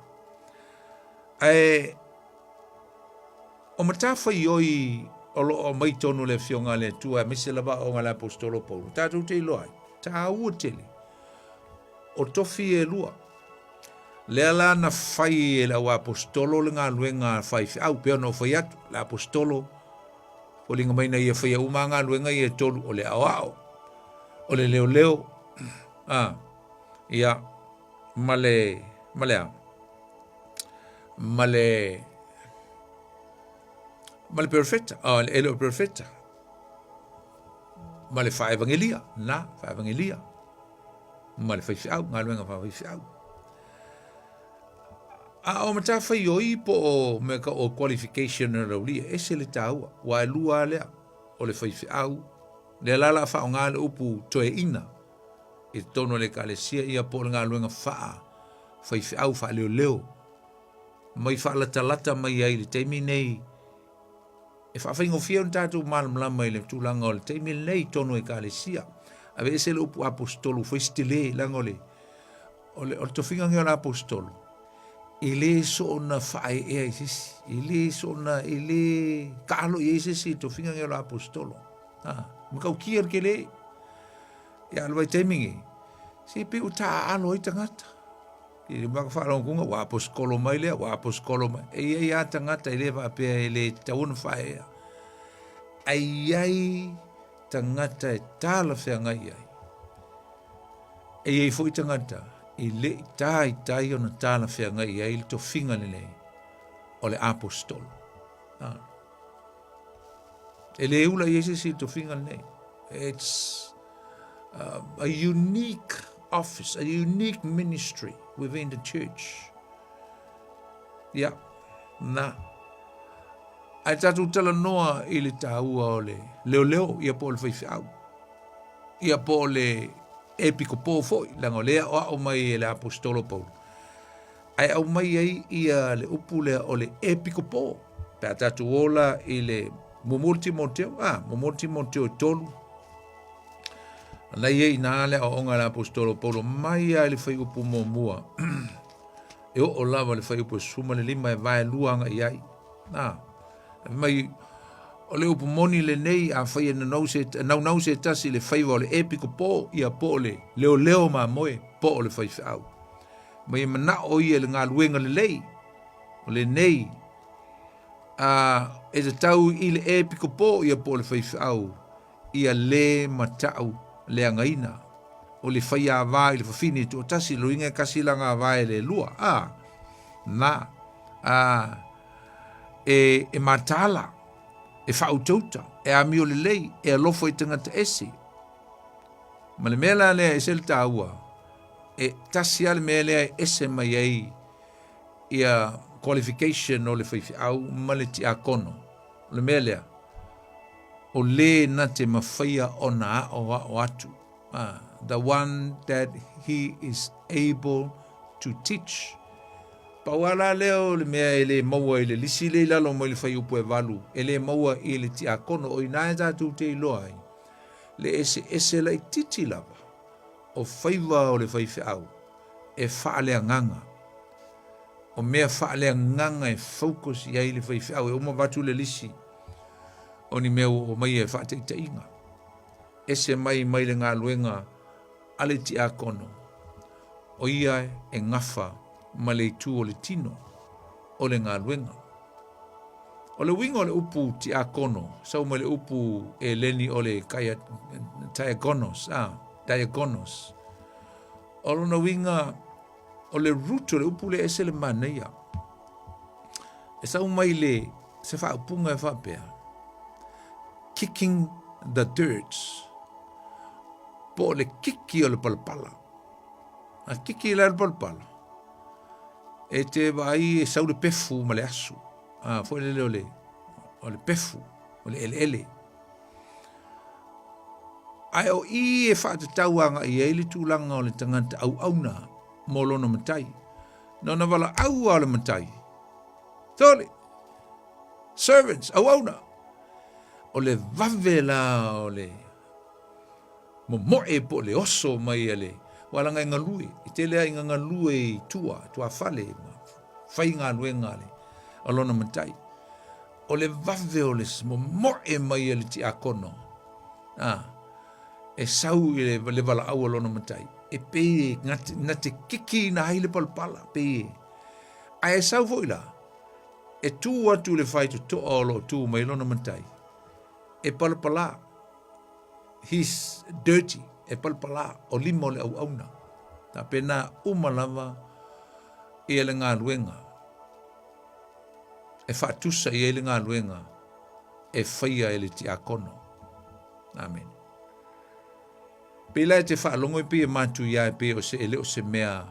O matawhai oi o mai tonu le whionga le tua mise lava o ngala apostolo Paulo. Tātou te iloai. Tā ua tele. O tofi e lua. Le ala na whai e la apostolo le ngā luenga whai au peo no whai atu. La apostolo o linga mai na ia whai au ngā luenga ia tolu o le ao. O le leo. Ia male perfecta. Elo perfecta. Male fa evangelia. Fa evangelia. Male fa fiau. Ngā luenga fa fiau. O mata fa yoi po o meka o qualification na raulia. Ese le taua. Wa lua lea. O le fa fiau. Le lala fa o ngā le upu toe ina. E tono le kalesia ia po ngā luenga fa fiau fa leo. Mai fa lata mai ai le teimi nei. E whawhaingo whia un tātou malamlama I le tūlanga o le teimi nei tono e kalesia. Ave ese le upu apostolo, whaistile langa o le tofinga ngea la apostolo. I le so na whae ea isisi. I le so na, I le kālo I isisi tofinga ngea la apostolo. Makau kia ke le. Ia alwai teimingi. Se pe u tā alo I tangata. I maka whaalongunga, wa aposkolo mai lea, wa aposkolo mai. E ia tangata i le wapea e le tauna whaea. Ai tangata e tāla whea ngai ai. E iei fwoi tangata, i le tai o na tāla whea ngai ai, le to whinga le o le apostolo. E le ula iese si to whinga le. It's a unique office, a unique ministry within the church. Yeah, ai tatu tala noa i le tāua o le leo ia po le whaiwhiau. Ia po le epiko pō foi, langa lea o mai e le apostolo Paul. Ai au mai ai ia le upu lea o le epiko pō. Pea tatu ola i le Momoti Monteo tolu. Lai ei nā lea o onga le apostolo Paul, mai ai le whai upu mua. E o lava le whai upu suma le lima e vai luanga i ai. Mai o le upu moni le nei a whai na nau se tasi le whai o le epiko pō ia po le leo ma moe po le whai whiau. Mai mana o ia le ngā luenga le lei o le nei e te tau i le epiko pō ia po le whai whiau ia le matau le angaina o le whai a vai le whawhini tu o tasi luinga kasi langa vai le lua e matala, e whautauta, e amio le lei, e alofo i tangata esi. Ma le mea lea e sel tāua, e tasi ale mea lea ese mai ai ia qualification o le whaiwhiau ma le ti a kono. Le mea lea, o le na te mawhaia o na o atu. The one that he is able to teach. Pauala leo le mea ele maua ele lisi le lalo mo le whai upu e walu. Ele maua ele ti a kono o ina e tātou te iloa ai. Le ese lai titi lava. O whaiwa o le whai whiau. E whaalea nganga. O mea whaalea nganga e focus i ai le whai whiau. E oma watu le lisi. O ni mea o mai e whaate i te inga. Ese mai le ngā luenga ale ti a kono. O ia e ngafa ma le tu o le tino o le ngā luenga. O le winga o le upu ti a kono, sau ma le upu e leni o le kaya diagonos. O lona winga o le ruto le upu le ese le maneia. E sau mai le se wha upunga e whapea. Kicking the dirt. Po le kiki o le palapala. A kiki le palapala. E te vai e sau le pefu ma le asu. Foi le o le pefu, o le ele. Ai o i e whaata tauanga i eili tūlanga o le tangata au auna mo lono matai. Nona wala au o le matai. Tole, servants, au auna. O le vavela o le moe po le oso mai ale. Walanga inga lue, i te lea inga lue i tua whale, whai ngā luenga le, alona matai. O le vave o le moe mai ale ti a kono. E sau i le wala au alona matai. E pe na te kiki na haile palpala, pe. A e sau voila. E tu atu le whai tu toa olo tu mai alona matai. E palpala. He's dirty. E palpala o limo le au auna. Ta pena umalava i ele ngā luenga. E whaatusa i ele ngā luenga. E whaia ele ti a kono. Amen. Pela e te whaalongo i pia mātu ia e pia o se ele o se mea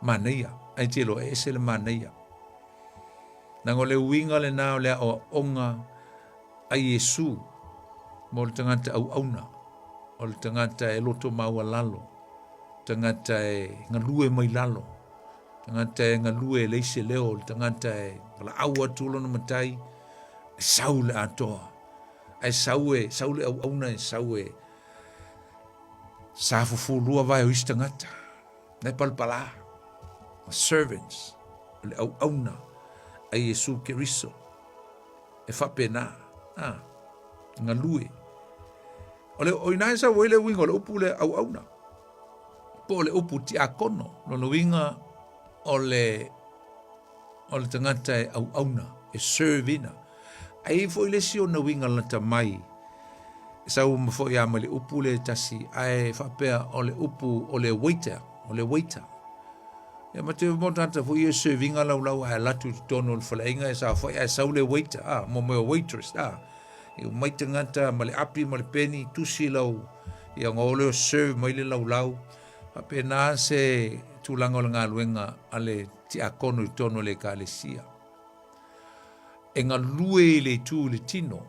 maneia. Ai te lo e se le maneia. Nango le uinga le nao lea o onga a Yesu. Mo le tangata au auna. O le tangata e loto maua lalo. Tangata e ngalue mai lalo. Tangata e ngalue e leise leo. Le tangata e pala aua tulo na matai. E sau le atoa. E sau le au auna e sau e. Sa fufulua vai o isi tangata. Nei palpala. Servants. Le au auna. A Yesu Keriso. E whapena. Ngalue. Ole o ina sa wele winga le upu le au auna. Po le upu ti a kono. Lono winga o le tangata e au auna, e serve-ina. Ai fo ile si o na winga lata mai, sa u mafo ia ma le upu le tasi, ai whapea o le upu o le waiter, Ia mate mo tata fo ia servinga lau ai latu tono le whalainga e sa fo ia sau le waiter, mo waitress, I mai tangata ma le api ma le peni, tusi lau, ia ngole o serve mai le lau, Pape nā se tūlanga o le ngā luenga ale ti a kono I tono le ka le sia. E ngā lue le tū le tino.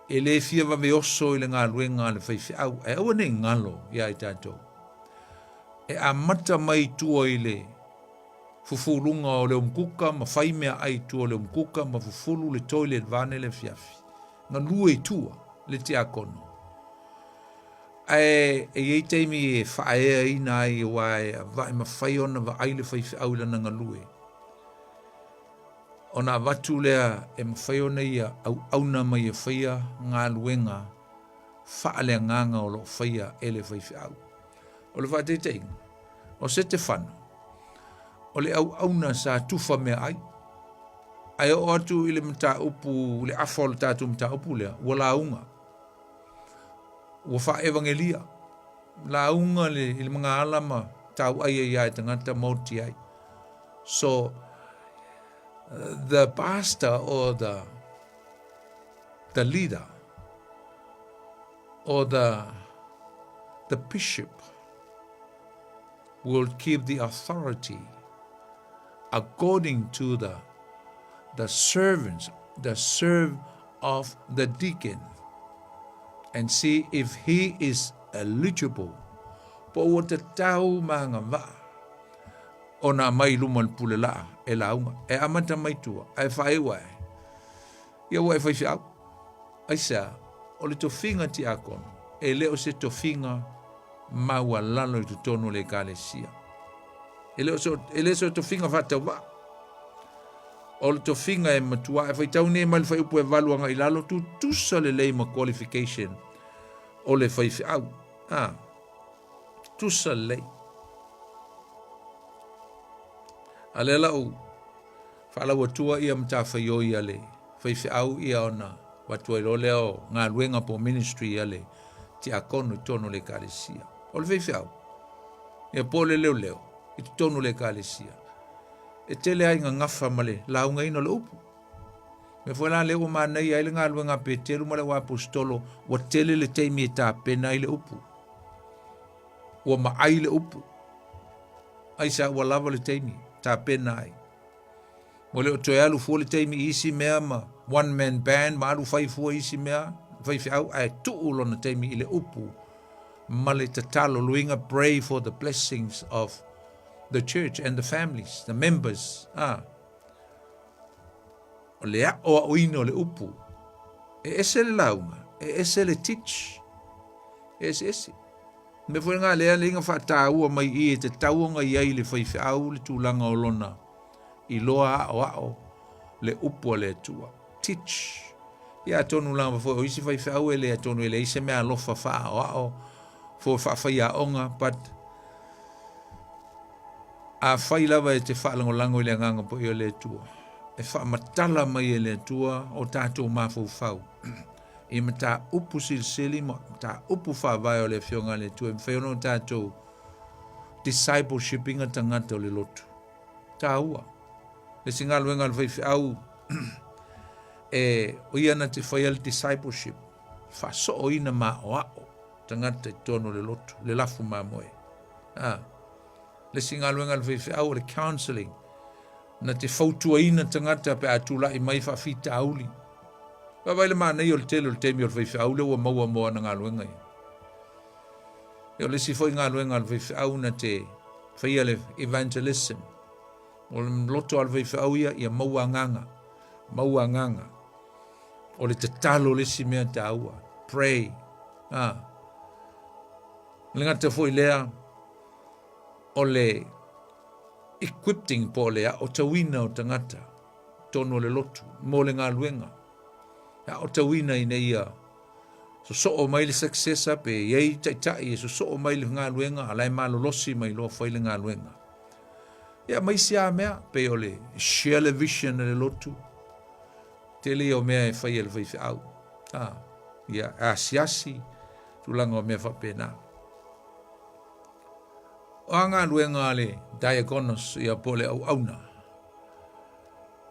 E le fia wa me oso I le ngā luenga le whaifi au. E aua ne ngalo ia I tātou. E a mata mai tua I le fufurunga o le umkuka, ma whaimea ai tua le umkuka, ma fufulu le toilet vane le fiafi. Ngā lue tua le ti a kono. E iei teimi e whaea ina ai wai vai ma whai ona wa aile whaifi au lana ngalue. Ona watu lea e ma whai ona ia au auna mai e whaia ngā luenga whaalea nganga o lo whaia ele whaifi au. O le whaate teinga, o se te whanu, o le au auna sa tufa mea ai. Ai o atu I le mta upu, le afol tatu mta upu lea, wala unga. Ua wha evangelia. La unga le mga alama tau ai ai tangata mauti ai. So, the pastor or the leader or the bishop will keep the authority according to the servants, the serve of the deacon, and see if he is eligible. Po o te tau manga wa. O nā mai luman pule laa, e launga. E amata mai tua, ai whae wai. Ia wai whai au. Ai sa, o le tofinga ti akono, e leo se tofinga maua lalo I tutono le kalesia. E leo so tofinga whata wa. O le tofinga e matua, e whai tau ne mal whai upu e valuanga I lalo, tu tusa le leima qualification o le whai au. Tusa lei. Ale lau, whala watua ia mta whaioi ale, whaifi au ia ona, watua ilo leo ngā luenga po ministry ale, ti a kono I tono le kalesia. O le whaifi au, ia pole leo, I tono le kalesia. E tele ai ngā ngafa male, launga ino le upu. Me whala leo maa nei ai le ngā luenga pe telu male wa apostolo, wa tele le teimi e tā pena I le upu. Wa ma ai le upu. Ai sa wa lava le teimi. Ta pena ai. Mo le o toi alu fua le teimi isi mea ma one man band ma alu fai fua isi mea fai au ai tuu lona teimi I le upu ma le tatalo luinga pray for the blessings of the church and the families, the members. O le a o a uino le upu e ese le launga e ese le teach e ese me foi ngā lea linga whātāua mai I te tauanga iai le whaiwhau le tūlanga o lona I loa ao le upu le tua. Teach. Ia tonu langa foi o isi whaiwhau e le tonu e le ise mea lofa wha ao fo whawhai a onga, but a whai lava e te whaalango lango I le nganga po I o le tua. E whaamatala mai e le tua o tātou mafau whau. I mata upu silsili, mata upu whawai o le whionga le tu, e mwhiono tātou discipleship inga tangata o le lotu. Tā ua. Le singa luenga le whaifi au, e o iana te whaial discipleship, whaso o ina ma o ao, tangata I tono le lotu, le lafu ma moe. Le singa luenga le whaifi au, le counseling, na te whautua ina tangata pe atula I mai whawhita auli. Wabai le mana I o le telo le temi o le whaiwhau le ua maua moa na ngā luenga I. E o le si foi ngā luenga le whaiwhau na te whaia le evangelism. O le loto al whaiwhau ia maua nganga. O le tatalo le si mea ta aua. Pray. Le ngata foi lea o le equipping po lea o tawina o tangata. Tono le lotu. Mo le ngā luenga. O tawina I nei ia. So o mai le successa pe iei taitai so mai le ngā luenga alai malolosi mai lo whai le ngā luenga. Ia mai sia mea pe ole share le vision le lotu. Tele o mea e fai ele fai au. Ia asiasi tulanga o mea whapena. O anga luenga le diakonos ia pole au auna.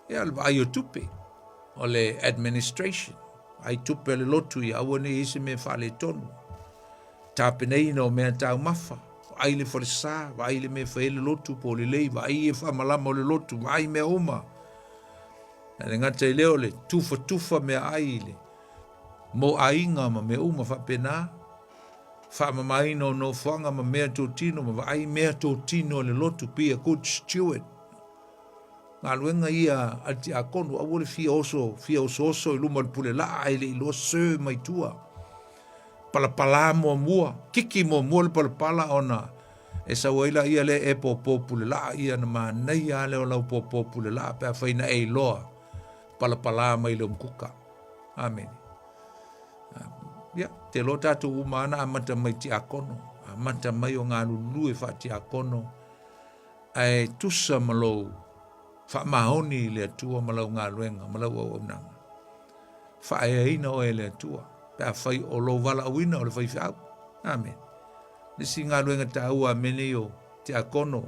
Ia le ai o tupe o le administration. Ai tupe le lotu ia awane isi me whale tonu. Tāpenei no mea tau mafa. Ai le whalesa, vai le me whaele lotu po le lei, vai e whamalama o le lotu, vai mea oma. Le ngata i leo le tufa mea ai le. Mo ainga ma mea uma whapena. Whamamaino no whanga ma mea tōtino, ma vai mea tōtino le lotu pia good steward. Ngā luenga ia ati a kono, a wole fia oso i luma pule la ai le ilo sir mai tua. Pala mua, kiki mua le pala ona. E sa waila ia le e pule la ia na ma nei a le o lau pule la, pia whaina e loa. Pala mai le umkuka. Amen. Ia, te lo tatu umana amata mai ti akono. Amata mai o ngā lulue wha ti akono. Ai tusa malou. Wha mahoni le atua malau ngā luenga, malau au nanga. Wha e ina o e le atua. Pea whai o lo wala awina o le whai whiau. Amen. Nisi ngā luenga ta ua mene o te akono.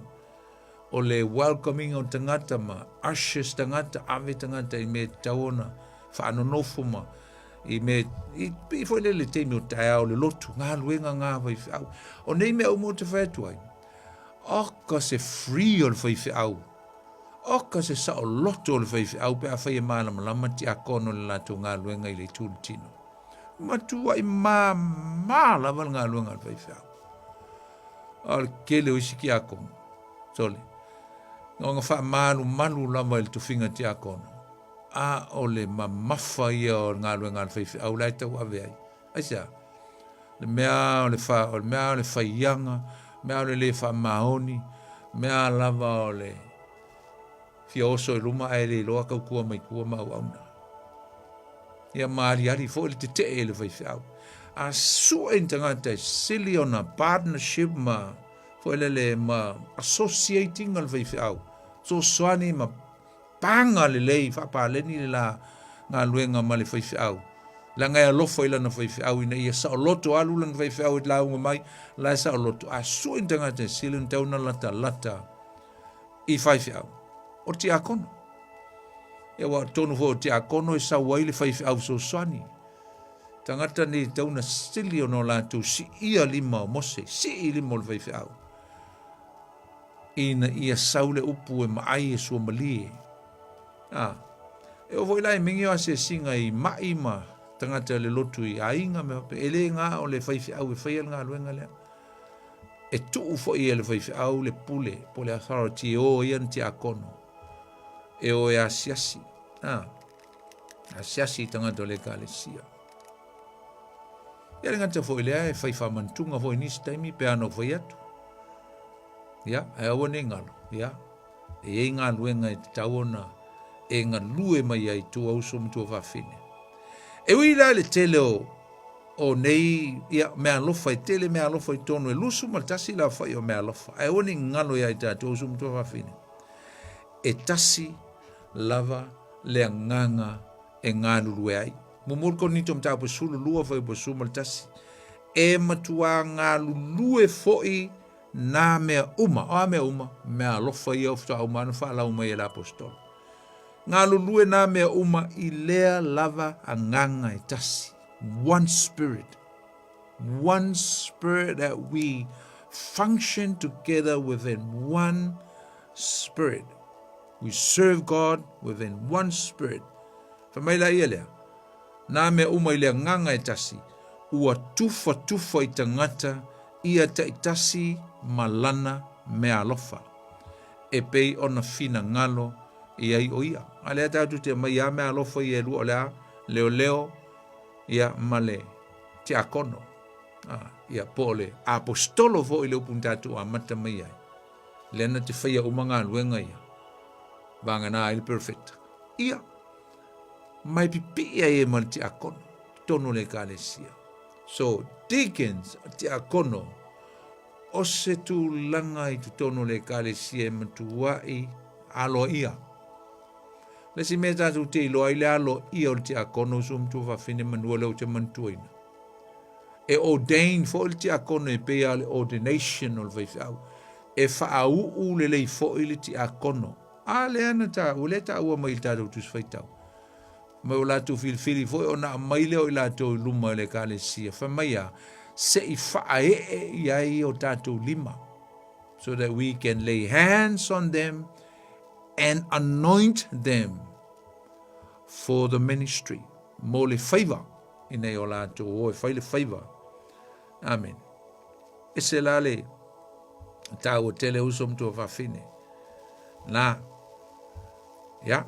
O le welcoming o tangata ma. Ashes tangata, ave tangata i me taona. Wha anonofo ma. I me, i fwoi le teimi o tae o le lotu. Ngā luenga ngā whai whiau. O nei mea umo te whētuai. Oka se free o le whai whiau. Oka se sa o loto o le whai whiau. Pea whai e mālama lama te akono le lato ngā luenga i le tūru tino. Matua i lava ngā luenga le whai whiau. O le kele o isi ki akono. Sole. Ngā wha malu lava i le tuwhinga te akono. A o le mamafa ia o ngā luenga le whai whiau. Lai tau ave ai. Aisa. Le mea o le whaianga. Mea o le wha mahoni. Mea lava o le fia oso i luma e le loa kaukua mai kua mau auna. Ia maari fo le te e le whai whiau. A sua in tangata sili ona partnership ma fo le ma associating al whai whiau. So soani ma panga le lei whapaleni le la ngā luenga ma le whai whiau. La ngai alofo ila na whai whiau ina ia sa o loto alu la na whai whiau i launga mai la sa o loto. A sua in tangata sili in tauna lata i whai whiau. O te akono. E wa tonu fo te akono e sa waile whai whiau so soani. Tangata ni tauna sili o no lātou si ia lima o mose, si lima o le whai whiau. Ina ia saule upu e maai e sua malie. E o voila e mingi o ase singa i mai ma tangata le lotu i ainga me hope. E le ngā o le whai whiau e whai ngā luenga lea. E tuu fo i e le whai whiau le pule, po le authority o ian te akono. E o e asiasi. Asiasi tangata le kālesia. Ia ngata fo ilea e whai whamantunga fo inisi taimi pe ano whai atu. Ia, e awane ngalo. Ia, e ngā luenga e te tauona e ngā lue mai ai tua uso mtua whawhine. E uila le tele o nei, ia, mea lofa i tele, mea lofa i tono e lusu maltasi la whai o mea lofa. E awane ngalo ia i tātua uso mtua whawhine. E tasi lava le nganga e ngā nurue ai. Mumurko nito mta po sulu lua foi po sumal tasi. E matua ngā lulue foi na mea uma. O mea uma. Mea lofa i ofta au manu wha uma i la apostol. Ngā lulue na mea uma i lea lava a nganga e tasi. One spirit. One spirit that we function together within one spirit. We serve God within one spirit. Whamaila ia lea. Nā mea uma i lea nganga e tasi, ua tufa i tangata, ia ta i tasi malana mea alofa. E pei ona fina ngalo i ai o ia. A lea tātu te mai a mea alofa i e lua lea, leo, ia male te akono. Ia pole, apostolo fo i leo puntatu a mata mai ai. Lena te whaia umanga luenga ia. Vanga nā ili perfect. Ia. Mai pipia e mal te akono, tono le kālesia. So, deacons te akono, o se tu langa I tu tono le kale sie matua I alo ia. Le si meta tu te ilo ai le alo ia o te akono sum tu fa fine manua le o te mantuina. E ordain fo le te akono e pe ale ordination o le vaifau. E fa au le lei fo le te akono. A le ana ta ule ta ua mai ta tu sfaitau. Mai o la tu fili fo o na mai le o la tu luma le kale sia fa mai a se I fa e ia o tatu lima. So that we can lay hands on them and anoint them for the ministry. Mo le favor in e o la tu o e le favor. Amen. E se la le ta o tele usom tu fa fine. Na ya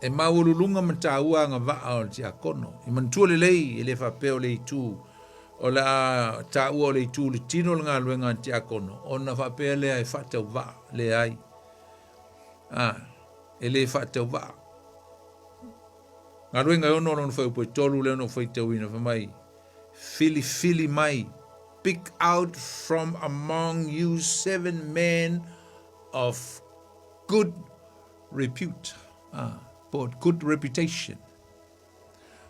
e maululunga mataua nga va o te akono. I mantua le lei e le fa peo le tu o la ta ua le tu le tino le ngā luenga te akono. O na fa peo le ai fa tau va le ai. E le fa tau va. Ngā luenga ono no fai upo tolu le ono fai tau ina fa mai. Fili mai. Pick out from among you 7 men of good repute. Good reputation.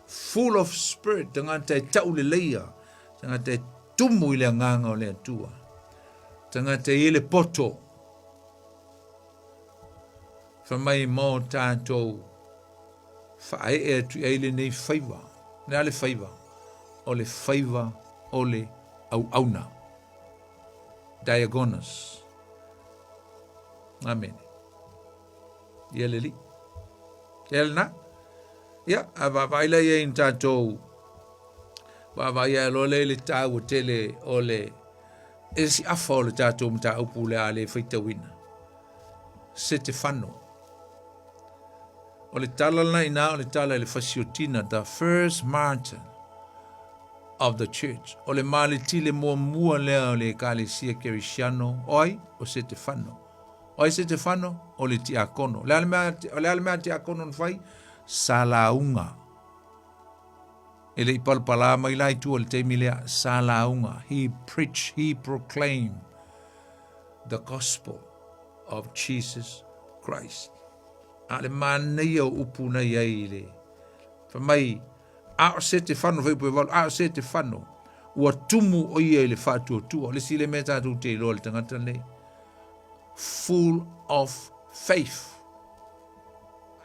Full of spirit. Tanga te tau le leia. Tanga te tumu I le nganga o le atua. Tanga te ele poto. Whamai mō tātou. Whae e tu eile nei favor. Nea le favor. O le favor o le au auna. Diagonus. Amen. Iele li. Iele na. Ya, vai la ye in tātou. Vai ya lo le tāu tele o le. E si afa o le tātou mta upu le ale whaitawina. Stefano. O le tala na ina o le tala le fasiotina. The first martyr of the church. O le malitile mua lea o le kalesia kerisiano. Oi, o Stefano. Oi Stefano, o le tiakono. Le almea tiakono nfai, salaunga. E le ipalpala mai lai tu o le teimi lea, salaunga. He preached, he proclaimed the gospel of Jesus Christ. A le manei o upu na iai le. Famai, a o Stefano, fai pue valu, a o Stefano, ua tumu o ia le fatu o tua. Le sile meta tu te ilo le tangata le. Full of faith.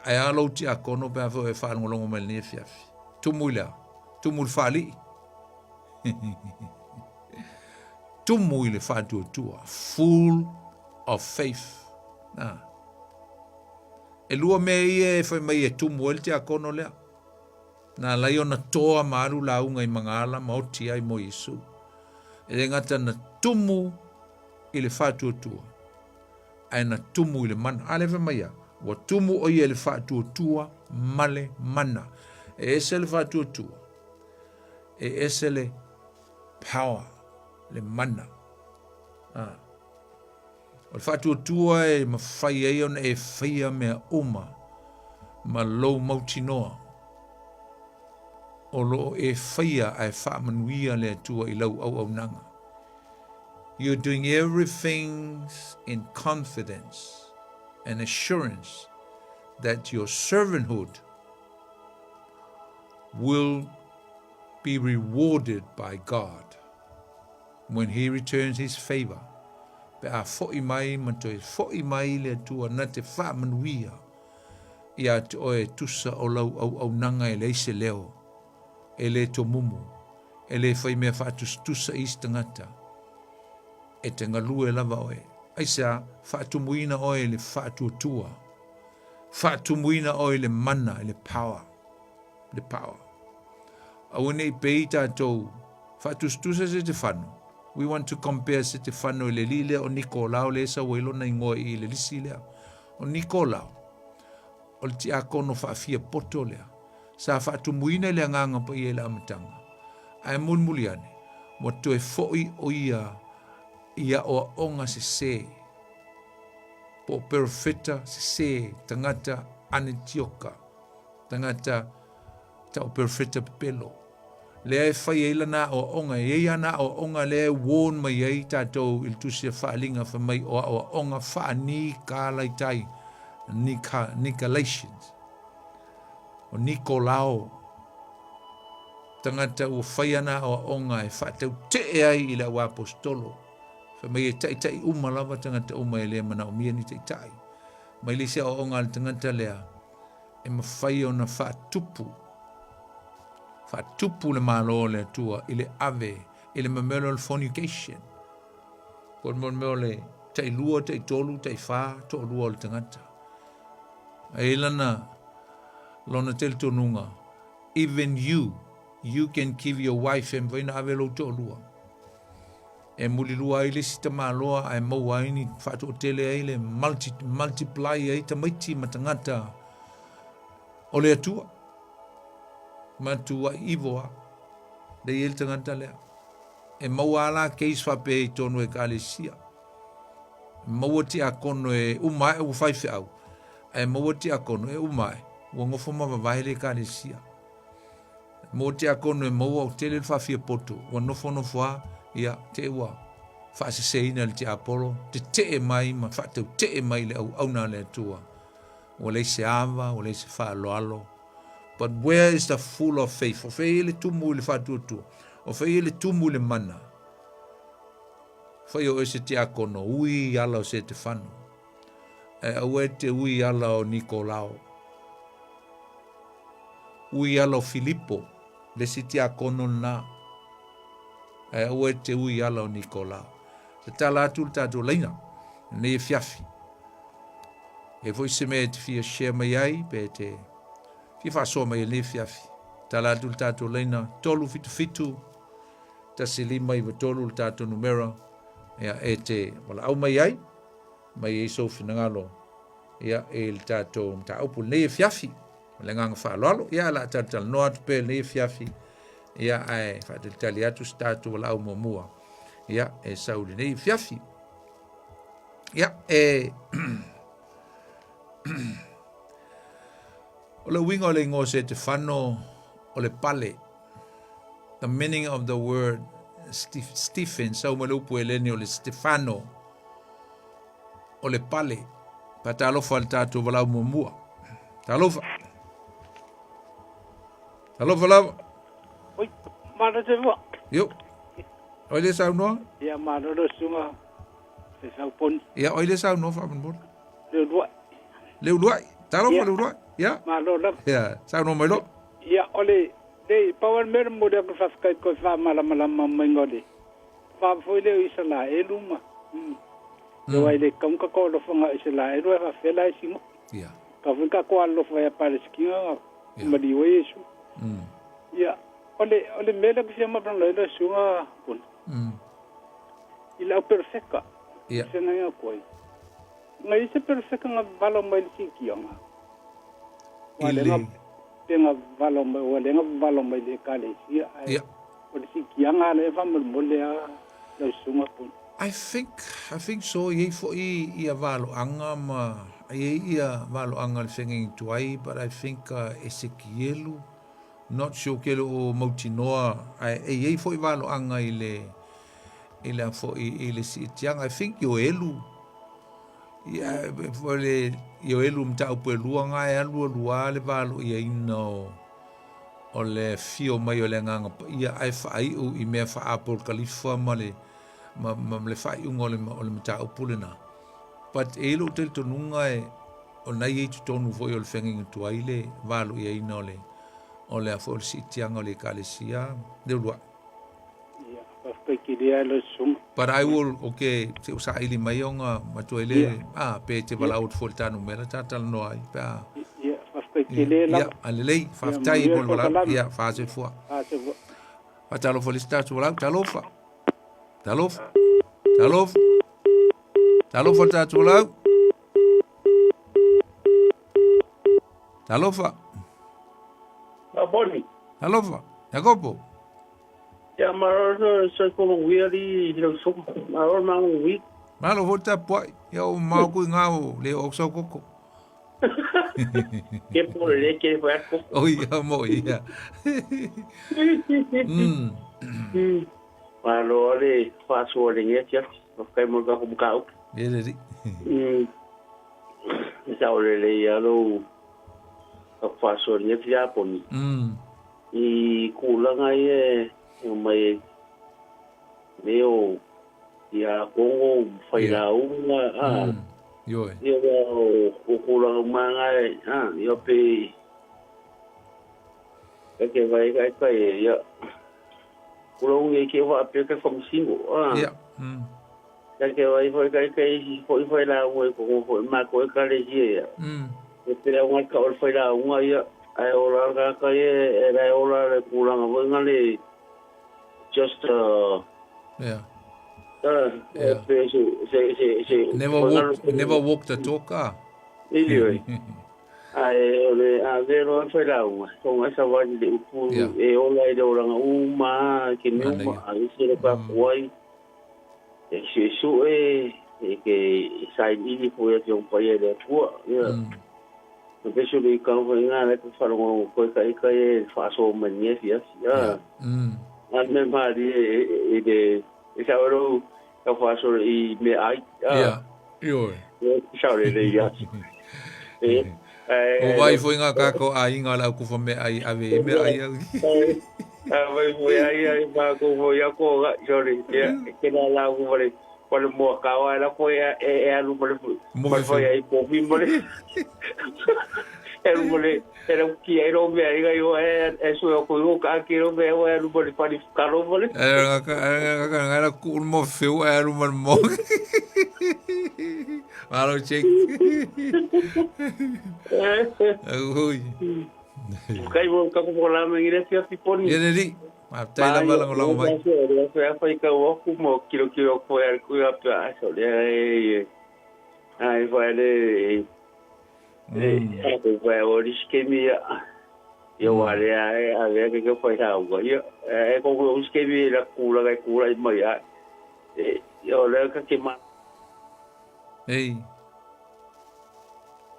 Ai alo ti akono pe afo e whanongolongo mele ne fiafi. Tumu ilea. Tumu il whali. Tumu ile whatu o tua. Full of faith. E lua me ie e whai mai e tumu ele ti akono lea. Na lai ona toa maru la unga I mangala maoti ai mo Yesu. E le ngata na tumu ile whatu o tua. Ai na tumu ile mana. Alewe maia. Wa tumu o ile whatu o tua male mana. E ese le whatu o tua. E ese le power. Le mana. O le whatu o tua e mawhai e ona e whaia mea uma. Ma lou mautinoa. O lo e whaia ai whaamanuia le tua I lau au nanga. You're doing everything in confidence and assurance that your servanthood will be rewarded by God when He returns His favor. Pe a fo'i mai matoi fo'i mai le tua na te whaamanuia ia te oe tusa o lau au nanga e leise leo e le to mumu e le whai mea whaatus tusa istangata. E te ngalue lava oe. Aisa, whaatumuina oe le whaatuatua. Whaatumuina oe le mana, le power. Le power. Awane I pei tātou, whaatustusa se te whanu. We want to compare se te whanu le lile o Nikolao le sa welo na ingoa I le lisi lea. O Nikolao, o le ti akono whaafia poto lea. Sa whaatumuina le anganga pa I le amatanga. Ai mulmuliane, mo toe fo'i o ia o onga se po perfeta se tangata Antioka tangata tau perfeta pelo le ai fai e lana o onga e ana o onga le won mai ai tatou il tusia whaalinga wha mai o onga wha ni ka laitai Nicolations o Nicolao tangata o whai ana o onga e whaatau te ai i la wa apostolo wha mai e tai umalawa tangata uma e le mana o mia ni tai mai le se o onga al tangata lea e ma whai o na whaatupu le malo le tua i le ave, i le mamelo le fornication. Ko le mamelo le tai lua, tai tolu, tai wha, to lua le tangata. E lana, lona tel tonunga, even you can give your wife and vaina ave lo to lua. E muli lua i le sita maloa, ai maua ini whaatu o tele ai le multiply ai tamaiti matangata o le atua. Matua ivoa de il tangata lea e mawala case fa pe tonu e kalesia mawoti akono e umai u fai au e mawoti akono e umai wongo foma vai le kalesia mawoti akono e mawa tele fa fia poto wono fono fa ia te wa fa se seina le te apolo te mai ma fa te mai le au na le tua o le se ava o le se fa alo. But where is the full of faith? O fei ele tumu le whatutu. O fei ele tumu le mana. Fai o ese te akono. Ui ala o se te whanu. E au e te ui ala o Nicolao. Ui ala o Filippo. Le se te akono na. E au e te ui ala o Nicolao. Te tala atu le tātou leina. Ne e fiafi. E voi se me te fia share mai ai. Pe te... Ki fa so mai le fiafi. Tala dul tato leina tolu fitu. Ta se lima i tolu tato numero. Ia e te wala au mai ai. Mai e so finangalo. Ia e il tato mta upu le fiafi. Le ngang fa lolo. Ia la tato noa pe le fiafi. Ia ai fa del taliatu stato wala au momua. Ia e sauli le fiafi. Ia e... O le winga o le ngo se te whano o le pale. The meaning of the word Stephen, sau ma le upu eleni o le Stefano. O le pale. Pa talofa le tātou walau mamua. Talofa. Talofa lau. Oi, mara te mua. Yo. Oi le sau noa? Ia mara ro sunga. Se sau pon. Ia oi le sau noa whapanpon. Leu luai. Leu luai. Talofa leu luai. Ya. Malo la. Ya, sa no mai lo. Ya, ole de power mer mo de fa ska ko fa mala mangode. Fa foi le isala eluma. Yo ai le kom ka ko lo fa isala elu fa fela simo. Ya. Ka fu ka ko lo fa ya palestina. Ma di wesu. Ya, ole mele que se llama para la sunga kun. Ila perfecta. Ya. Se na ya koi. Ngai se perfecta nga balo mai sikianga. Walenga tenga valomba le kale sia. Yeah. O si kianga le famol molea le sunga pun. I think so. Ye fo ia valo anga ma ia valo anga le singing tuai, but I think Ezekielu, not sure kelo o Mautinoa. Ye fo valo anga ile fo ile si tiang. I think Yoelu. Yeah, for le Yoelu mta upu luanga e lua le valo ia ino o le fio mai o le nganga ia ai fai u i mea fa apol kalifa ma le fai unga o le mta upu le na. But e lo tel tonunga e o nai e tutonu foi o le whenging tuai le valo ia ino o le afo si tianga o le kalesia de lua. But I will, okay, te usa ili mai onga matuele, pe te wala out full tanu mela tatal no ai, pa. Ja, alelei, faftai bol wala, ja, fase fua. Fatalo folista tu wala, talofa. Talofa. Talofa tatu wala. Talofa. Boni. Talofa. Jacopo. Ya maror so como weary lo so maror week. Malo vota poi. Ya o mau ku ngau le o so koko. Ke po le ke fa ko. O ia mo ia. Ma lo le fa so le nge tia. Kai mo ka ko ka. Ele ri. Sa o le ya lo ka fa so le tia po ni. I kulanga ye mai leo ya kongo faila unga yo o kulanga manga yo pe ke vai kai ya kulanga ke wa pe ka from singo ya ke vai foi kai foi faila unga ko ma ko ka le ye pe la unga ka faila unga ya ai ola ka era ola kulanga ngale just yeah. Never walk the talk. Anyway, I vero foi lá uma. Com essa voz de upu e ola de orang uma que me uma aí se para foi. Se que sai de foi de país de tua. O pessoal de campo ainda que falam com kai faço mania fias. A mesma de Isauro ka faso I me ai. Yo. Sorry le ya. O vai foi nga ka ko ai nga la ku fo me ai ave me ai. Vai foi ai ba ko vo ya ko sorry. Que la ku vale. Quando mo ka wa la foi alu foi ai po vi mo era o que era o velho eu isso eu colocar aqui o velho era o boli para ficar o boli era cool mo feu era uma mo malo check ui kai mo ka ko la me ire sia tiponi ele di tai la mala ngolong mai foi foi ka o ku mo kilo ko er ku ya pa so le ai foi le vai hoje que me eu olha a ver que foi tal coisa como os que me la cura mas eu olha que mais ei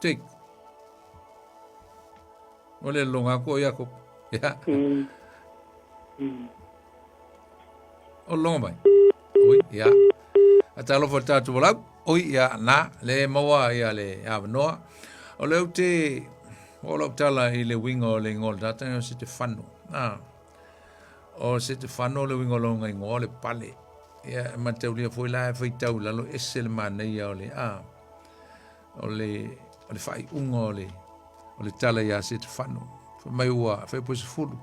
tic olha longa ko ya ko ya o longa mai oi ya atalo volta tu bola oi ya na le mawa ya le avnoa o leu te o lo tala I le wingo le ngol data o se te fano o se te fano le wingo lo ngai ngol le pale ya ma te uli foi la foi tau la lo esel mana ya o le fai ungo o le tala ya se te fano fa mai ua fa po se fulu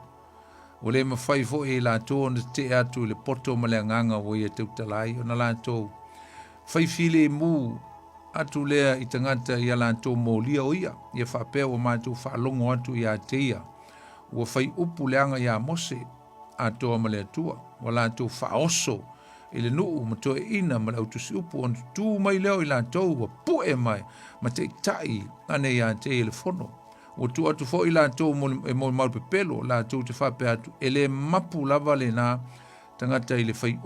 o le ma fai fo I la to on te atu le poto ma le nganga o ia te talai o na la to fai file mu atu lea I tangata ia lantou molia o ia whapea o mātou whaalongo atu ia te ia ua whai upu leanga ia mose atoa ma lea tua wa lantou whaoso I le nuu ma toe ina ma lau tusi upu on tū mai leo I lantou wa pue mai ma te tai ane ia te I le fono o tu atu fo I lantou e mo mau pepelo lantou te whapea atu ele mapu lava le nā tangata I le fai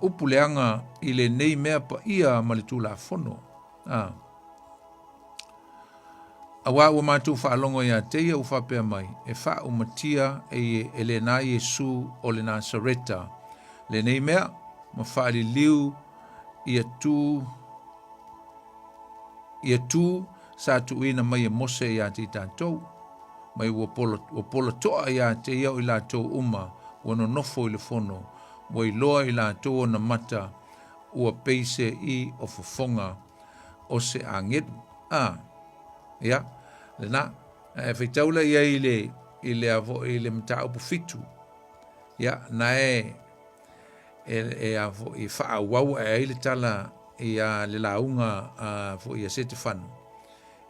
upu leanga I le nei mea pa ia ma le tūla fono. Awa ua mātou whaalongo ia teia u whapea mai, e wha umatia e le nā Yesu o le Nasareta. Le nei mea, ma whaali liu ia tū sa tuina mai e mose ia te tātou. Mai ua polo toa ia teia o I lātou uma, ua no nofo I le fono. Wai loa I lātou na mata ua peise I o fofonga o se angetu. Ia, le na, e whaitaula ia I le mta upu fitu. Ia, na e wha wau e le tala ia le launga fo ia sete whanu.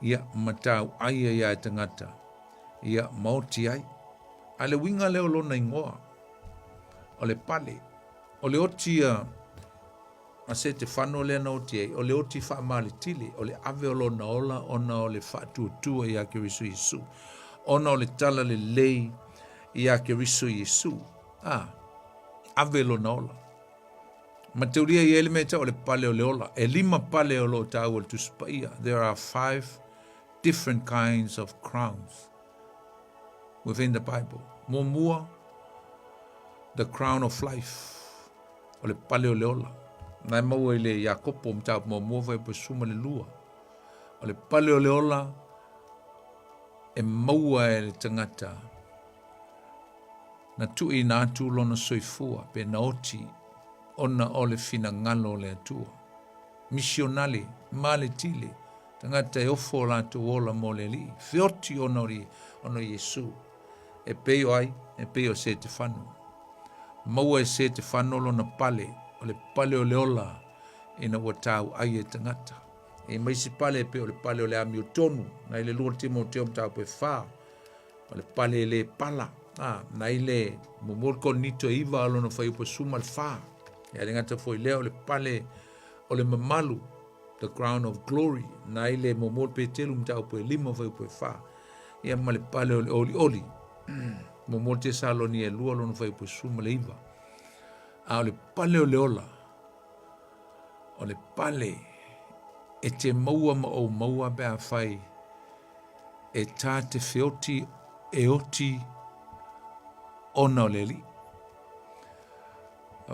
Ia, matau aia ia tangata. Ia, mauti ai. Ale winga leo lona ingoa. O le pale. O le otia a se te whano le na otia. O le oti wha maali tili. O le ave o lona ola. Ona o le whaatua I ake risu Yesu. Ona o le tala le lei I ake risu Yesu. Ave lona ola. Ma te uria I ele meta o le pale o le ola. E lima pale o lo tau o le tusipaia. There are 5 different kinds of crowns within the Bible. Momua, the crown of life. O le pale o le ola. Nai maua i le Iakopo mtau momua vai pasuma le lua. O le pale o le ola e maua e le tangata. Na tui na atu lona soifua pe na oti ona o le fina ngalo le atua. Missionale, male tile, tangata e ofo la tu ola mo le li. Fioti ono Yesu. E peo ai, e peo se te whanu. Maua e se te whanu lona pale, o le pale o le ola ina watau ai e tangata. E maisi pale e peo le pale o le ami o tonu, na ile lua timo teo mtau pe wha, o le pale le pala. Na ile mumurko nito iwa alona whai upa suma le wha. E alingata foi leo le pale o le mamalu, the crown of glory. Na ile mumur pe telu mtau pe lima whai upa wha. Ia ma le pale o le oli. Mumur te saloni e lua alona whai upa suma le iwa. O le pale o le ola. O le pale e te maua ma o maua bea whai. E tā te whioti e oti ona o le li.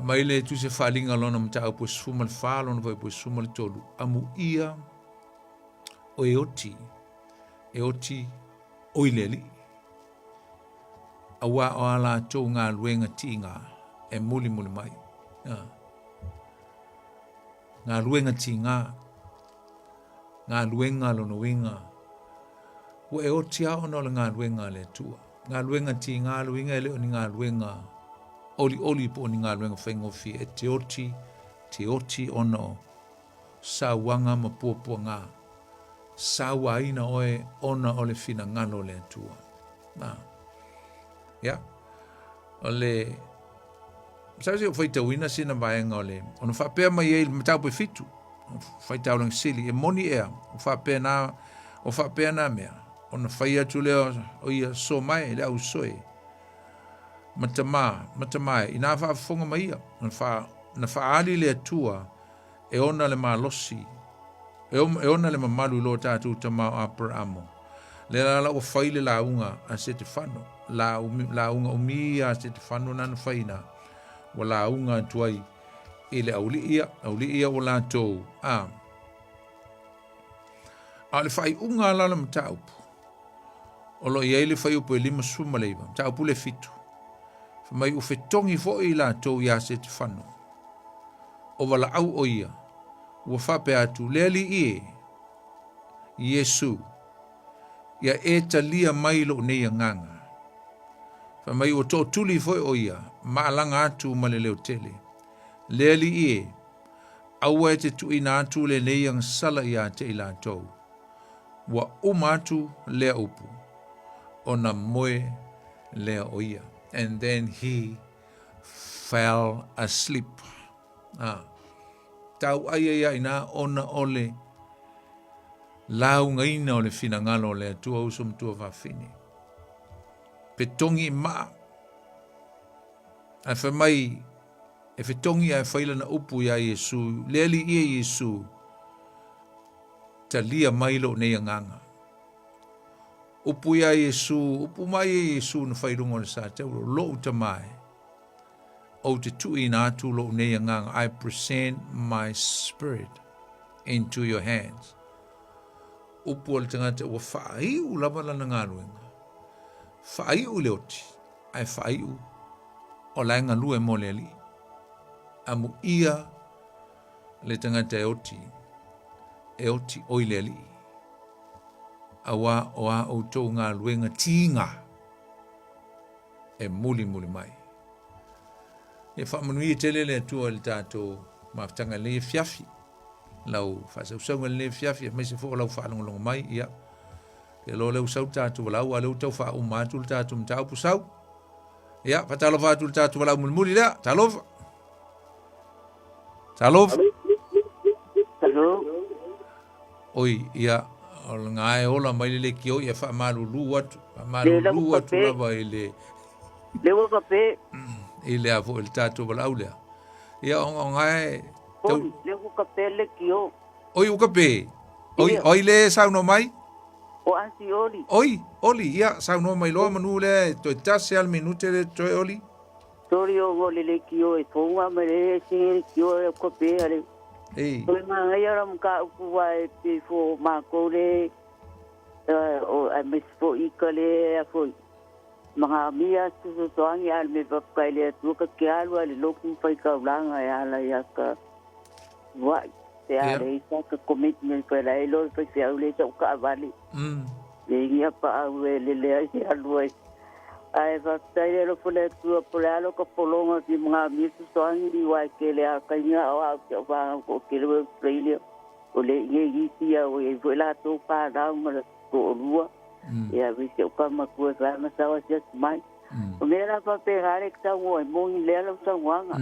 Mai le tu se whalinga lona mta au po sfuma le whalona vai po sfuma le tolu. Amu ia o e oti o i le li. Awa o ala tō ngā luenga ti ngā e muli mai. Ngā luenga ti ngā luenga lona winga. Wa e oti a ona le ngā luenga le tua. Ngā luenga ti ngā luenga ele o ni ngā luenga oli po ni ngā luenga whaingofi e te oti ono sa wanga ma puapua ngā sa waina oe ona ole fina ngano le tua. Ole sa se foi tawina sina vaenga ole ona whapea mai e matau pe fitu whai taulang sili e moni ea o whapea na mea ona whai atu leo o ia so mai le au soe matama ina whaafonga mai ia na whaali le atua e ona le malosi e ona le mamalu lo tātou tamau Abrahamo le la o whaile la unga a se te whano la unga umi a se te whano nana whaina wa la unga tuai ele auli ia o la tō a le whai unga la mataupu o lo ia ele whai upo e lima suma leiva mataupu le fitu mai u fetongi fo i la tō ia se te whano o wala au o ia ua whape atu leali ie Yesu ia e talia mai lo nei nganga mai o tō tuli foi o ia maalanga atu ma le leo tele leali ie aua e te tuina atu le nei ang sala ia te ila tō ua atu lea upu o na moe lea o ia. And then he fell asleep. Tau ai ina ona ole lau ngaina ole finangalo ole tua usum tua whawhine. Petongi maa. A whamai e fetongi a whaila na upu ia Yesu. Leali ia Yesu. Talia mailo nei nganga. Upu ia Yesu, upu mai Yesu na whairungo na sa te uro, lo uta mai. O te tui na atu lo nei ngang, I present my spirit into your hands. Upu al tangata ua whaiu lava lana ngā ruenga. Whaiu leoti, ai whaiu o laenga lue mo leli. Amu ia le tangata e oti oi leli. Awa o a o tō ngā luenga tīnga e muli mai. E whamanui e tele le atua le tātou maftanga le fiafi. Lau whasausaunga le fiafi, mai se fō lau whaalonga mai, ia. Ke lo leu sau tātou lau, a leu tau wha umatu le tātou mtau pusau. Ia, whatalofa atu le tātou lau mulmuli lea, talofa. Talofa. Oi, ia. O ngai ola mai le ki o ia fa malulu atu lava ile le wo kape ile avo el tato balaulea ia o ngai le wo kape le ki o oi u kape oi le sa no mai O ansi oli. Oli, ia, sa no mai loa manu le, to tase al minute le toi oli. Tori o ngole le kio e fonga me le singeri kio e kope ale. Ei. Toi mga yara mga upuwa e pe fo mako le o a mesfo ikale a fo mga mia su toangi al me papai le tuka ke alu ale loku pai ka ulanga e ala ya ka wa te ale isa ka commitment pa la elo pa se aule sa ka vale. Le ia pa awe le ai se alu ai va tai lo fole tu por alo ko polonga di mga misu soangi di wa ke le akanya wa va ko ke le Australia o le ye ia o e vola to pa da ma ko rua e a vi se ka ma ko va ma sa wa just mai o me la pa pe gare ka wo mo ni le lo sa wanga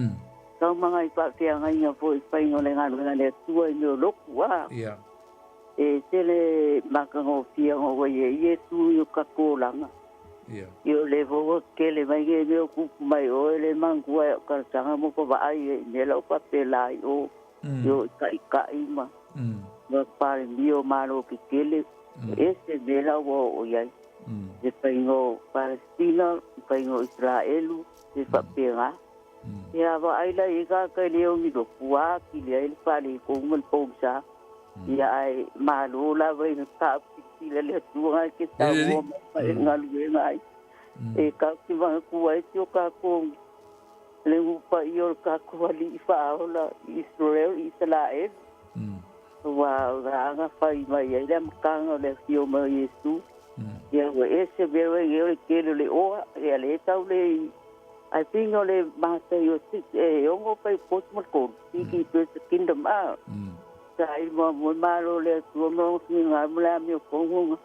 ka mga ipa ke nga ia fo pa ngo le nga le tu e no lo wa e se le ma ka ngo fia ngo ye tu yo ka ko langa yo le vogo ke le vai ge me ku mai o le mangu e ka sanga mo ko vai ne lo pa pe lai o yo ka ima no pare mio malo que kele ese de la o ya de paingo Palestina paingo Israel de papera ya va ai la iga ka le o mi do kuwa ki le el pale ko un ponsa ya ai malo la vai no ta le tuwa que ta o ngal ngai e ka ki va ku ai tio ka ko le upa io ka ko ali fa ola Israel wa nga fai mai ai le kanga le fio mai Yesu ya we ese bere yo ke le o ya le ta le ai pingo le ma te yo e o ngo pai post mo ko ki pe kingdom a sai mo malo le tu mo ki nga mla mi ko ngo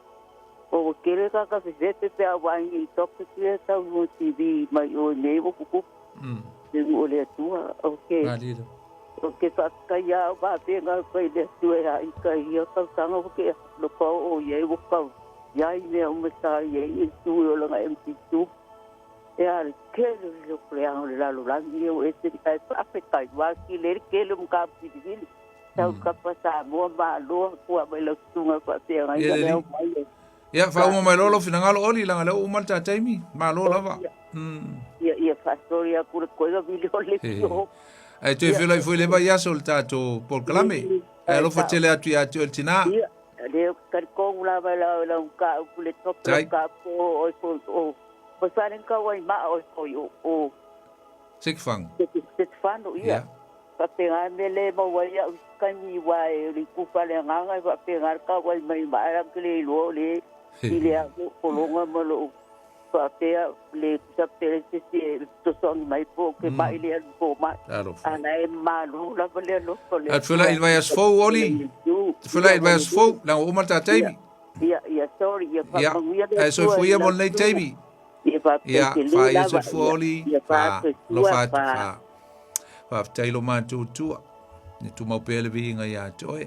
o kere ka se te wa ngi top ke ta mo TV mai o ne wo ku de o le tu okay okay fa ka ya ba te nga ko le tu era i ka ya ka sanga ke lo ko o ye wo ka ya i ne o me sa ye tu o lo nga MT2 ya ke lo creano la lo la ni o este ka pa pe ka wa ki le ke lo ka pi di ta ka pa sa mo ba lo ku ba lo tu nga pa te nga ya ya fa mo mai lolo finangalo oli langa le o malta taimi ma lo lava ya fa storia ku ko ga video le to ai tu fila foi leva ia soltato por clame e lo facele atu ia tu tina le kar ko la la ka ku le top ka ko o o saren ka wai ma o sikfang o ia pa penga mele mo wai kani wai ri ku pa le nganga pa penga ka wai mai ma ra kle lo le ile a ko longa mo lo pa pe le sa pe se to son mai po ke mai le po ma ana e malu la le lo le at fula il vai as fo oli fula il vai as fo la o malta taimi ya sorry ya pa ya so foi mo nei taimi ya fa is fo oli fa lo fa tailo ma tu ni tu mau pele vi nga ya toe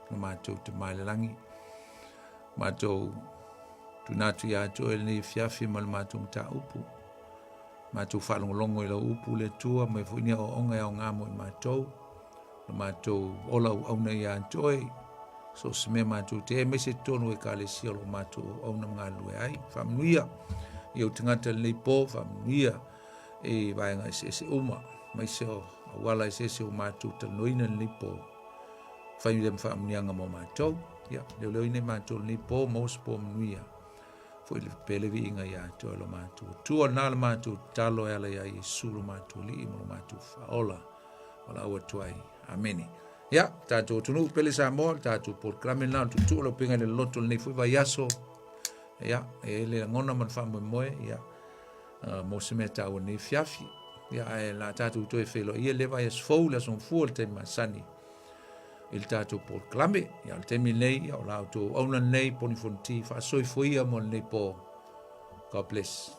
no ma tu te mai langi ma tu natu ya toe ni fiafi mal ma tu ta upu ma tu fa longo ila upu le tua mai fo ni o nga o nga mo ma tu ola o na ya toe so sme ma tu te me se tonu e kale si o ma tu o na nga lu ai fa nuia eu tangata le po fa nuia e vai nga se uma mai se wala se ma tu te noina le po fa ni dem fa mnianga mo ma tu ya le ne ma tu le po mo spo nuia foi le pele vi nga ya to lo ma tu na le ma tu talo ala ya Yesu lo ma tu li mo ma tu fa ola o tu ai ameni ya tato tunu pele Samoa tato por kramena tu lo Upega ile Loloto nei foi vai aso ya ele ngona man fa mo ya mo se meta o nei fiafi ya la tato to e felo ia le vai as foula son fulte masani il tato por klame ya il temi nei ya la auto ona nei poni fonti fa soi foia mo nei po God bless